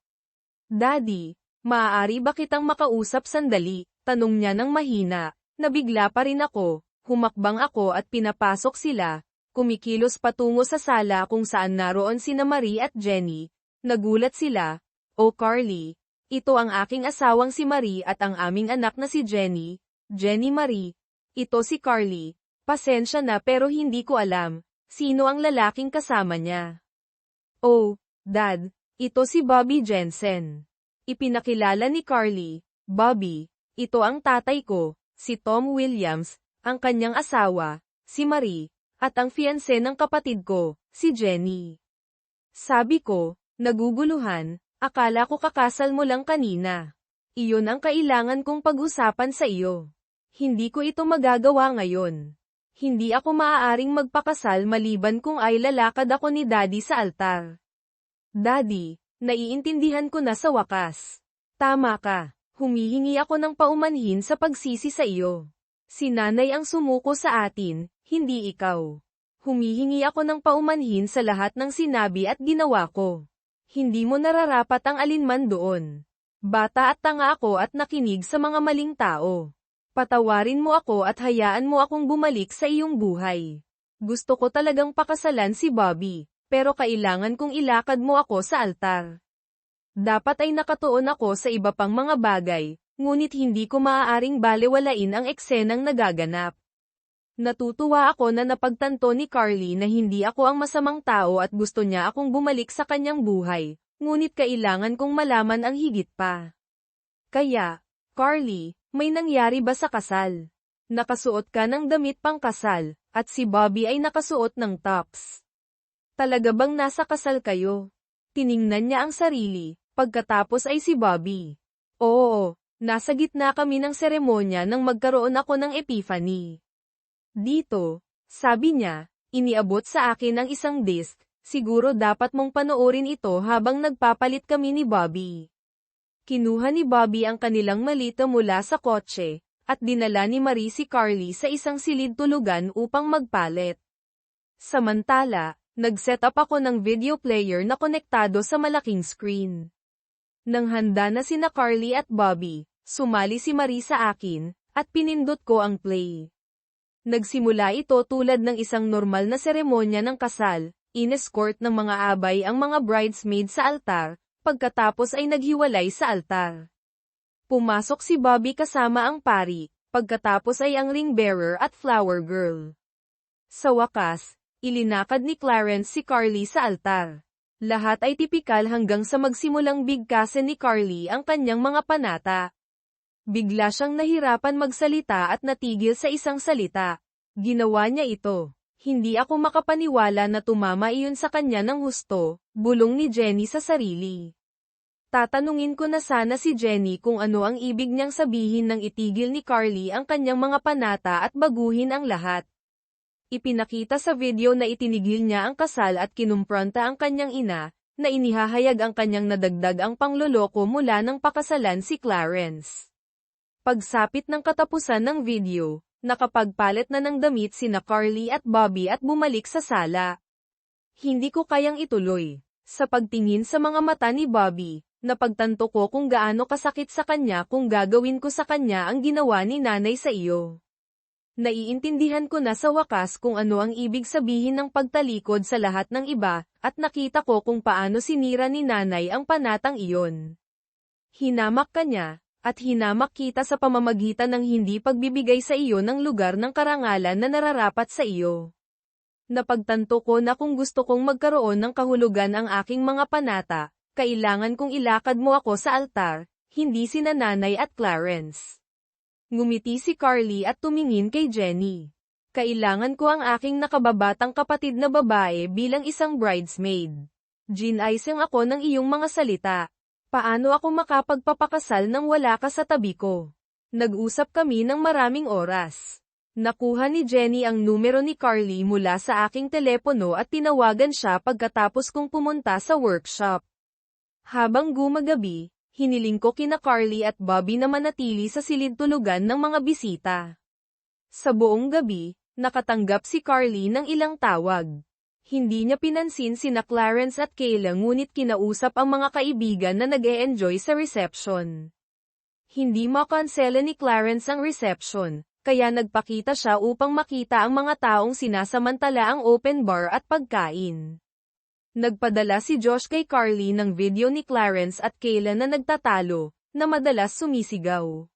Daddy, maaari ba kitang makausap sandali? Tanong niya ng mahina. Nabigla pa rin ako. Humakbang ako at pinapasok sila, kumikilos patungo sa sala kung saan naroon sina Marie at Jenny. Nagulat sila, "Oh Carly, ito ang aking asawang si Marie at ang aming anak na si Jenny." "Jenny Marie, ito si Carly. Pasensya na pero hindi ko alam, sino ang lalaking kasama niya." "Oh, Dad, ito si Bobby Jensen." Ipinakilala ni Carly, "Bobby, ito ang tatay ko, si Tom Williams, ang kanyang asawa, si Marie, at ang fiancé ng kapatid ko, si Jenny." Sabi ko, naguguluhan, "Akala ko kakasal mo lang kanina. Iyon ang kailangan kong pag-usapan sa iyo. Hindi ko ito magagawa ngayon. Hindi ako maaaring magpakasal maliban kung ay lalakad ako ni Daddy sa altar." "Daddy, naiintindihan ko na sa wakas. Tama ka, humihingi ako ng paumanhin sa pagsisi sa iyo. Si Nanay ang sumuko sa atin, hindi ikaw. Humihingi ako ng paumanhin sa lahat ng sinabi at ginawa ko. Hindi mo nararapat ang alinman doon. Bata at tanga ako at nakinig sa mga maling tao. Patawarin mo ako at hayaan mo akong bumalik sa iyong buhay. Gusto ko talagang pakasalan si Bobby, pero kailangan kong ilakad mo ako sa altar. Dapat ay nakatuon ako sa iba pang mga bagay, ngunit hindi ko maaaring balewalain ang eksenang nagaganap." Natutuwa ako na napagtanto ni Carly na hindi ako ang masamang tao at gusto niya akong bumalik sa kanyang buhay, ngunit kailangan kong malaman ang higit pa. "Kaya, Carly, may nangyari ba sa kasal? Nakasuot ka ng damit pang kasal, at si Bobby ay nakasuot ng tops. Talaga bang nasa kasal kayo?" Tiningnan niya ang sarili, pagkatapos ay si Bobby. "Oo, nasa gitna kami ng seremonya nang magkaroon ako ng epiphany. Dito," sabi niya, iniabot sa akin ang isang disc, "siguro dapat mong panoorin ito habang nagpapalit kami ni Bobby." Kinuha ni Bobby ang kanilang malita mula sa kotse, at dinala ni Marie si Carly sa isang silid tulugan upang magpalit. Samantala, nag-set up ako ng video player na konektado sa malaking screen. Nang handa na sina Carly at Bobby, sumali si Marie sa akin, at pinindot ko ang play. Nagsimula ito tulad ng isang normal na seremonya ng kasal, inescort ng mga abay ang mga bridesmaid sa altar, pagkatapos ay naghiwalay sa altar. Pumasok si Bobby kasama ang pari, pagkatapos ay ang ring bearer at flower girl. Sa wakas, ilinakad ni Clarence si Carly sa altar. Lahat ay tipikal hanggang sa magsimulang bigkasin ni Carly ang kanyang mga panata. Bigla siyang nahirapan magsalita at natigil sa isang salita. Ginawa niya ito. Hindi ako makapaniwala na tumama iyon sa kanya ng husto, bulong ni Jenny sa sarili. Tatanungin ko na sana si Jenny kung ano ang ibig niyang sabihin nang itigil ni Carly ang kanyang mga panata at baguhin ang lahat. Ipinakita sa video na itinigil niya ang kasal at kinumpronta ang kanyang ina, na inihahayag ang kanyang nadagdag ang pangloloko mula ng pakasalan si Clarence. Pagsapit ng katapusan ng video, nakapagpalit na ng damit sina Carly at Bobby at bumalik sa sala. Hindi ko kayang ituloy. Sa pagtingin sa mga mata ni Bobby, napagtanto ko kung gaano kasakit sa kanya kung gagawin ko sa kanya ang ginawa ni Nanay sa iyo. Naiintindihan ko na sa wakas kung ano ang ibig sabihin ng pagtalikod sa lahat ng iba, at nakita ko kung paano sinira ni Nanay ang panatang iyon. Hinamak ka niya, at hinamak kita sa pamamagitan ng hindi pagbibigay sa iyo ng lugar ng karangalan na nararapat sa iyo. Napagtanto ko na kung gusto kong magkaroon ng kahulugan ang aking mga panata, kailangan kong ilakad mo ako sa altar, hindi sina Nanay at Clarence. Ngumiti si Carly at tumingin kay Jenny. Kailangan ko ang aking nakababatang kapatid na babae bilang isang bridesmaid. Ginaisang ako ng iyong mga salita. Paano ako makapagpapakasal nang wala ka sa tabi ko? Nag-usap kami ng maraming oras. Nakuha ni Jenny ang numero ni Carly mula sa aking telepono at tinawagan siya pagkatapos kong pumunta sa workshop. Habang gumagabi, hiniling ko kina Carly at Bobby na manatili sa silid tulugan ng mga bisita. Sa buong gabi, nakatanggap si Carly ng ilang tawag. Hindi niya pinansin sina Clarence at Kayla ngunit kinausap ang mga kaibigan na nag-e-enjoy sa reception. Hindi makansela ni Clarence ang reception, kaya nagpakita siya upang makita ang mga taong sinasamantala ang open bar at pagkain. Nagpadala si Josh kay Carly ng video ni Clarence at Kayla na nagtatalo, na madalas sumisigaw.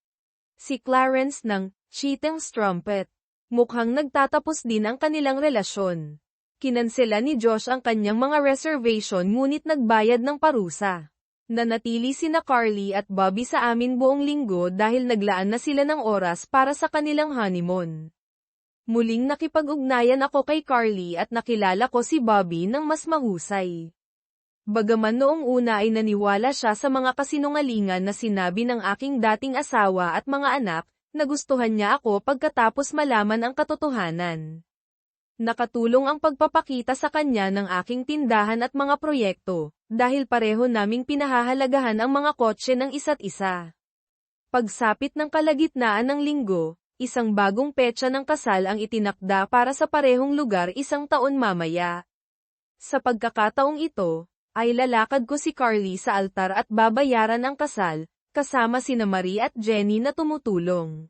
Si Clarence ng cheating strumpet. Mukhang nagtatapos din ang kanilang relasyon. Kinansela ni Josh ang kanyang mga reservation ngunit nagbayad ng parusa. Nanatili sina Carly at Bobby sa amin buong linggo dahil naglaan na sila ng oras para sa kanilang honeymoon. Muling nakipag-ugnayan ako kay Carly at nakilala ko si Bobby ng mas mahusay. Bagaman noong una ay naniwala siya sa mga kasinungalingan na sinabi ng aking dating asawa at mga anak, nagustuhan niya ako pagkatapos malaman ang katotohanan. Nakatulong ang pagpapakita sa kanya ng aking tindahan at mga proyekto, dahil pareho naming pinahahalagahan ang mga kotse ng isa't isa. Pagsapit ng kalagitnaan ng linggo, isang bagong petsa ng kasal ang itinakda para sa parehong lugar isang taon mamaya. Sa pagkakataong ito, ay lalakad ko si Carly sa altar at babayaran ang kasal, kasama sina Marie at Jenny na tumutulong.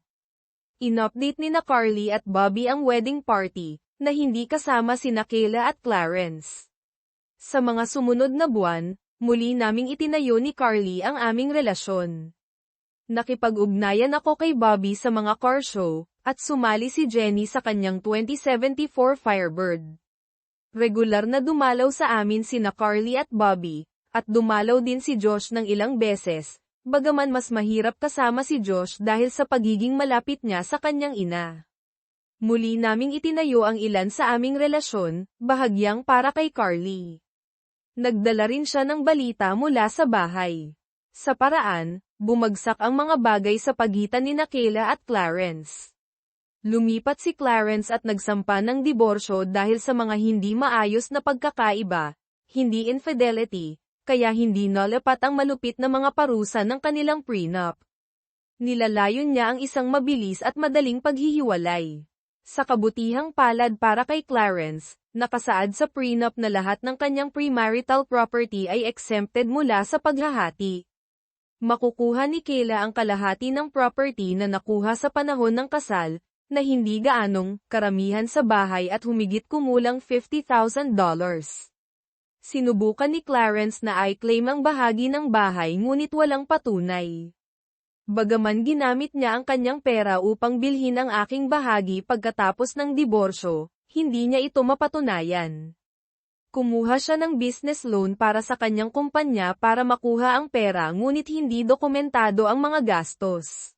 In-update ni na Carly at Bobby ang wedding party, na hindi kasama sina Kayla at Clarence. Sa mga sumunod na buwan, muli naming itinayo ni Carly ang aming relasyon. Nakipag-ugnayan ako kay Bobby sa mga car show, at sumali si Jenny sa kanyang 2074 Firebird. Regular na dumalaw sa amin sina Carly at Bobby, at dumalaw din si Josh ng ilang beses, bagaman mas mahirap kasama si Josh dahil sa pagiging malapit niya sa kanyang ina. Muli naming itinayo ang ilan sa aming relasyon, bahagyang para kay Carly. Nagdala rin siya ng balita mula sa bahay. Sa paraan, bumagsak ang mga bagay sa pagitan ni Kayla at Clarence. Lumipat si Clarence at nagsampa ng diborsyo dahil sa mga hindi maayos na pagkakaiba, hindi infidelity, kaya hindi nalapat ang malupit na mga parusa ng kanilang prenup. Nilalayon niya ang isang mabilis at madaling paghihiwalay. Sa kabutihang palad para kay Clarence, nakasaad sa prenup na lahat ng kanyang premarital property ay exempted mula sa paghahati. Makukuha ni Kayla ang kalahati ng property na nakuha sa panahon ng kasal, na hindi gaanong karamihan sa bahay at humigit kumulang $50,000. Sinubukan ni Clarence na i-claim ang bahagi ng bahay ngunit walang patunay. Bagaman ginamit niya ang kanyang pera upang bilhin ang aking bahagi pagkatapos ng diborsyo, hindi niya ito mapatunayan. Kumuha siya ng business loan para sa kanyang kumpanya para makuha ang pera ngunit hindi dokumentado ang mga gastos.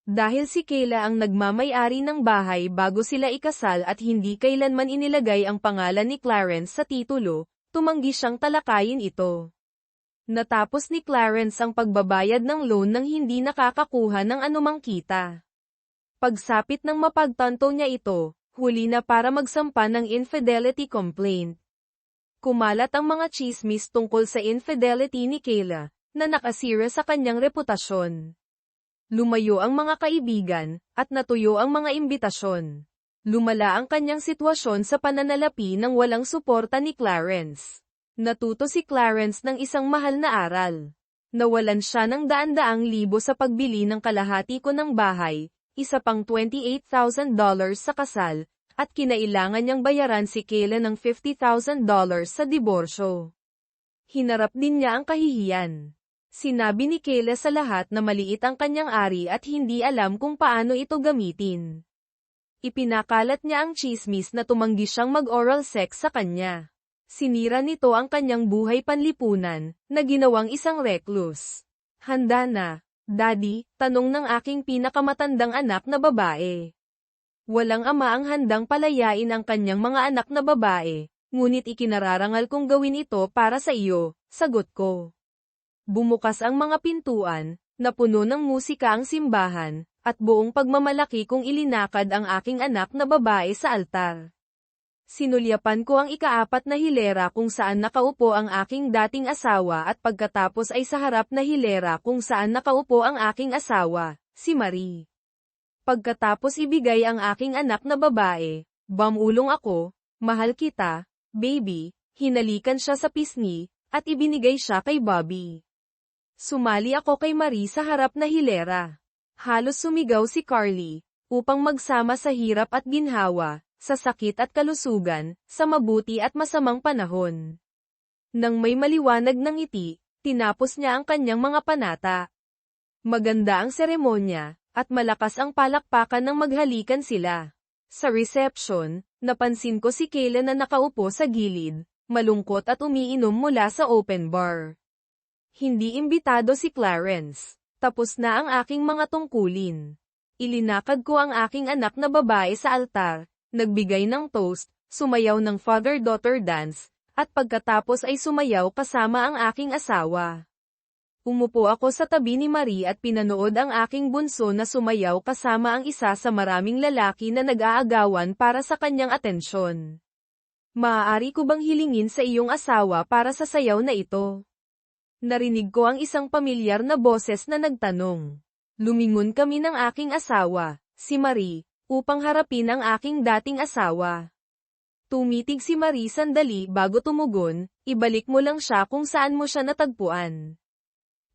Dahil si Kayla ang nagmamay-ari ng bahay bago sila ikasal at hindi kailanman inilagay ang pangalan ni Clarence sa titulo, tumanggi siyang talakayin ito. Natapos ni Clarence ang pagbabayad ng loan nang hindi nakakakuha ng anumang kita. Pagsapit ng mapagtanto niya ito, huli na para magsampa ng infidelity complaint. Kumalat ang mga chismis tungkol sa infidelity ni Kayla, na nakasira sa kanyang reputasyon. Lumayo ang mga kaibigan, at natuyo ang mga imbitasyon. Lumala ang kanyang sitwasyon sa pananalapi ng walang suporta ni Clarence. Natuto si Clarence ng isang mahal na aral. Nawalan siya ng daan-daang libo sa pagbili ng kalahati ko ng bahay, isa pang $28,000 sa kasal, at kinailangan niyang bayaran si Kayla ng $50,000 sa diborsyo. Hinarap din niya ang kahihiyan. Sinabi ni Kayla sa lahat na maliit ang kanyang ari at hindi alam kung paano ito gamitin. Ipinakalat niya ang chismis na tumanggi siyang mag-oral sex sa kanya. Sinira nito ang kanyang buhay panlipunan, na ginawang isang recluse. Handa na, Daddy? Tanong ng aking pinakamatandang anak na babae. Walang ama ang handang palayain ang kanyang mga anak na babae, ngunit ikinararangal kong gawin ito para sa iyo, sagot ko. Bumukas ang mga pintuan, napuno ng musika ang simbahan, at buong pagmamalaki kong ilinakad ang aking anak na babae sa altar. Sinulyapan ko ang ikaapat na hilera kung saan nakaupo ang aking dating asawa at pagkatapos ay sa harap na hilera kung saan nakaupo ang aking asawa, si Marie. Pagkatapos ibigay ang aking anak na babae, bumulong ako, mahal kita, baby, hinalikan siya sa pisngi, at ibinigay siya kay Bobby. Sumali ako kay Marie sa harap na hilera. Halos sumigaw si Carly, upang magsama sa hirap at ginhawa, sa sakit at kalusugan, sa mabuti at masamang panahon. Nang may maliwanag ng ngiti, tinapos niya ang kanyang mga panata. Maganda ang seremonya, at malakas ang palakpakan ng maghalikan sila. Sa reception, napansin ko si Kayla na nakaupo sa gilid, malungkot at umiinom mula sa open bar. Hindi imbitado si Clarence. Tapos na ang aking mga tungkulin. Ilinakad ko ang aking anak na babae sa altar, nagbigay ng toast, sumayaw ng father-daughter dance, at pagkatapos ay sumayaw kasama ang aking asawa. Umupo ako sa tabi ni Marie at pinanood ang aking bunso na sumayaw kasama ang isa sa maraming lalaki na nag-aagawan para sa kanyang atensyon. Maaari ko bang hilingin sa iyong asawa para sa sayaw na ito? Narinig ko ang isang pamilyar na boses na nagtanong. Lumingon kami ng aking asawa, si Marie, upang harapin ang aking dating asawa. Tumitig si Marie sandali bago tumugon, ibalik mo lang siya kung saan mo siya natagpuan.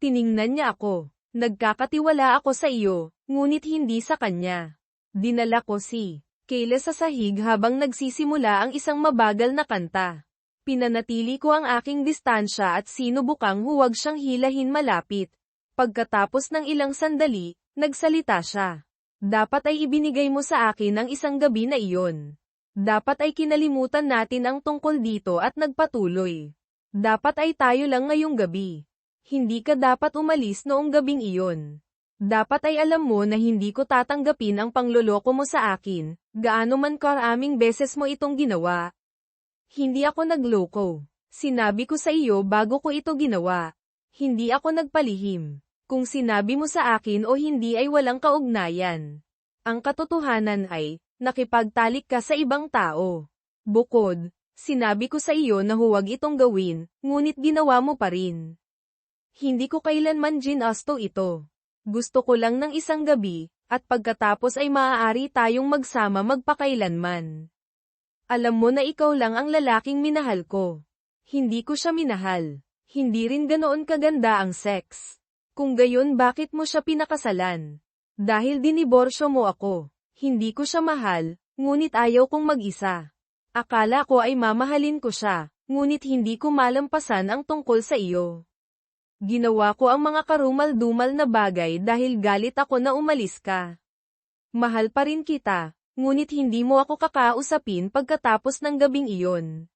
Tiningnan niya ako. Nagkakatiwala ako sa iyo, ngunit hindi sa kanya. Dinala ko si Kayla sa sahig habang nagsisimula ang isang mabagal na kanta. Pinanatili ko ang aking distansya at sinubukang huwag siyang hilahin malapit. Pagkatapos ng ilang sandali, nagsalita siya. Dapat ay ibinigay mo sa akin ang isang gabi na iyon. Dapat ay kinalimutan natin ang tungkol dito at nagpatuloy. Dapat ay tayo lang ngayong gabi. Hindi ka dapat umalis noong gabing iyon. Dapat ay alam mo na hindi ko tatanggapin ang pangloloko mo sa akin, gaano man karaming beses mo itong ginawa. Hindi ako nagloko. Sinabi ko sa iyo bago ko ito ginawa. Hindi ako nagpalihim. Kung sinabi mo sa akin o hindi ay walang kaugnayan. Ang katotohanan ay, nakipagtalik ka sa ibang tao. Bukod, sinabi ko sa iyo na huwag itong gawin, ngunit ginawa mo pa rin. Hindi ko kailanman ginasto ito. Gusto ko lang ng isang gabi, at pagkatapos ay maaari tayong magsama magpakailanman. Alam mo na ikaw lang ang lalaking minahal ko. Hindi ko siya minahal. Hindi rin ganoon kaganda ang sex. Kung gayon bakit mo siya pinakasalan? Dahil diniborsyo mo ako. Hindi ko siya mahal, ngunit ayaw kong mag-isa. Akala ko ay mamahalin ko siya, ngunit hindi ko malampasan ang tungkol sa iyo. Ginawa ko ang mga karumal-dumal na bagay dahil galit ako na umalis ka. Mahal pa rin kita. Ngunit hindi mo ako kakausapin pagkatapos ng gabing iyon.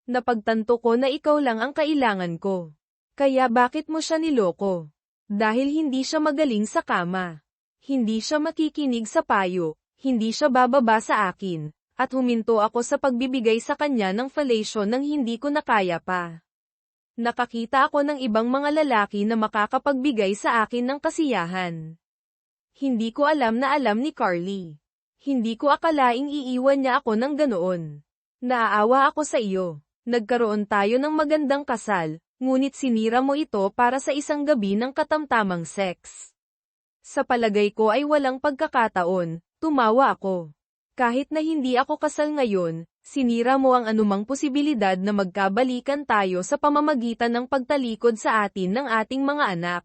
Napagtanto ko na ikaw lang ang kailangan ko. Kaya bakit mo siya niloko? Dahil hindi siya magaling sa kama. Hindi siya makikinig sa payo, hindi siya bababa sa akin, at huminto ako sa pagbibigay sa kanya ng fellatio nang hindi ko na kaya pa. Nakakita ako ng ibang mga lalaki na makakapagbigay sa akin ng kasiyahan. Hindi ko alam na alam ni Carly. Hindi ko akalaing iiwan niya ako ng ganoon. Naaawa ako sa iyo. Nagkaroon tayo ng magandang kasal, ngunit sinira mo ito para sa isang gabi ng katamtamang sex. Sa palagay ko ay walang pagkakataon, tumawa ako. Kahit na hindi ako kasal ngayon, sinira mo ang anumang posibilidad na magkabalikan tayo sa pamamagitan ng pagtalikod sa atin ng ating mga anak.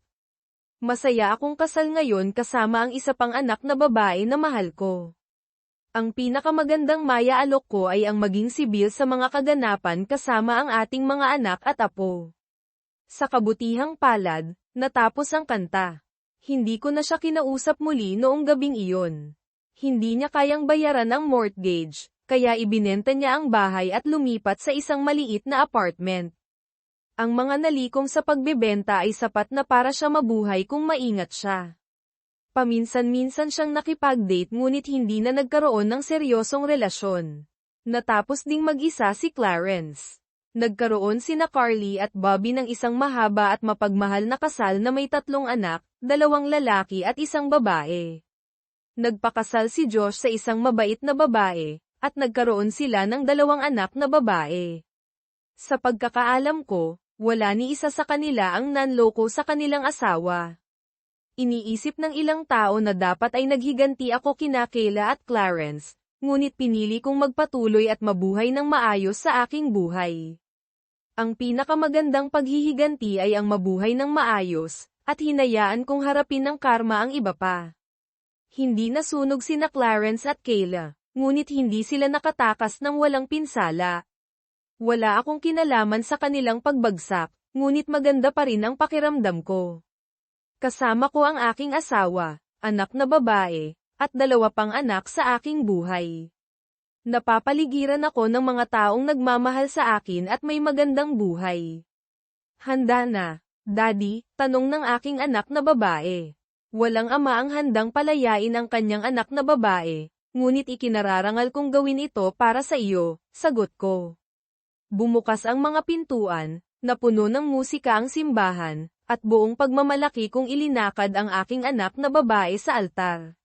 Masaya akong kasal ngayon kasama ang isa pang anak na babae na mahal ko. Ang pinakamagandang maiaalok ko ay ang maging sibil sa mga kaganapan kasama ang ating mga anak at apo. Sa kabutihang palad, natapos ang kanta. Hindi ko na siya kinausap muli noong gabing iyon. Hindi niya kayang bayaran ang mortgage, kaya ibinenta niya ang bahay at lumipat sa isang maliit na apartment. Ang mga nalikom sa pagbebenta ay sapat na para siya mabuhay kung maingat siya. Paminsan-minsan siyang nakipag-date ngunit hindi na nagkaroon ng seryosong relasyon. Natapos ding mag-isa si Clarence. Nagkaroon sina Carly at Bobby ng isang mahaba at mapagmahal na kasal na may 3 anak, 2 lalaki at 1 babae. Nagpakasal si Josh sa isang mabait na babae, at nagkaroon sila ng 2 anak na babae. Sa pagkakaalam ko, wala ni isa sa kanila ang nanloko sa kanilang asawa. Iniisip ng ilang tao na dapat ay naghiganti ako kina Kayla at Clarence, ngunit pinili kong magpatuloy at mabuhay ng maayos sa aking buhay. Ang pinakamagandang paghihiganti ay ang mabuhay ng maayos, at hinayaan kong harapin ng karma ang iba pa. Hindi nasunog sina Clarence at Kayla, ngunit hindi sila nakatakas ng walang pinsala. Wala akong kinalaman sa kanilang pagbagsak, ngunit maganda pa rin ang pakiramdam ko. Kasama ko ang aking asawa, anak na babae, at 2 pang anak sa aking buhay. Napapaligiran ako ng mga taong nagmamahal sa akin at may magandang buhay. Handa na, Daddy, tanong ng aking anak na babae. Walang ama ang handang palayain ang kanyang anak na babae, ngunit ikinararangal kong gawin ito para sa iyo, sagot ko. Bumukas ang mga pintuan, napuno ng musika ang simbahan, at buong pagmamalaki kong ilinakad ang aking anak na babae sa altar.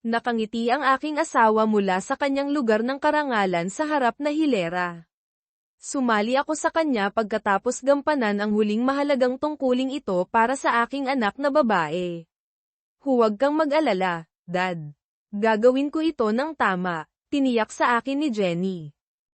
Nakangiti ang aking asawa mula sa kanyang lugar ng karangalan sa harap na hilera. Sumali ako sa kanya pagkatapos gampanan ang huling mahalagang tungkuling ito para sa aking anak na babae. Huwag kang mag-alala, Dad. Gagawin ko ito ng tama, tiniyak sa akin ni Jenny.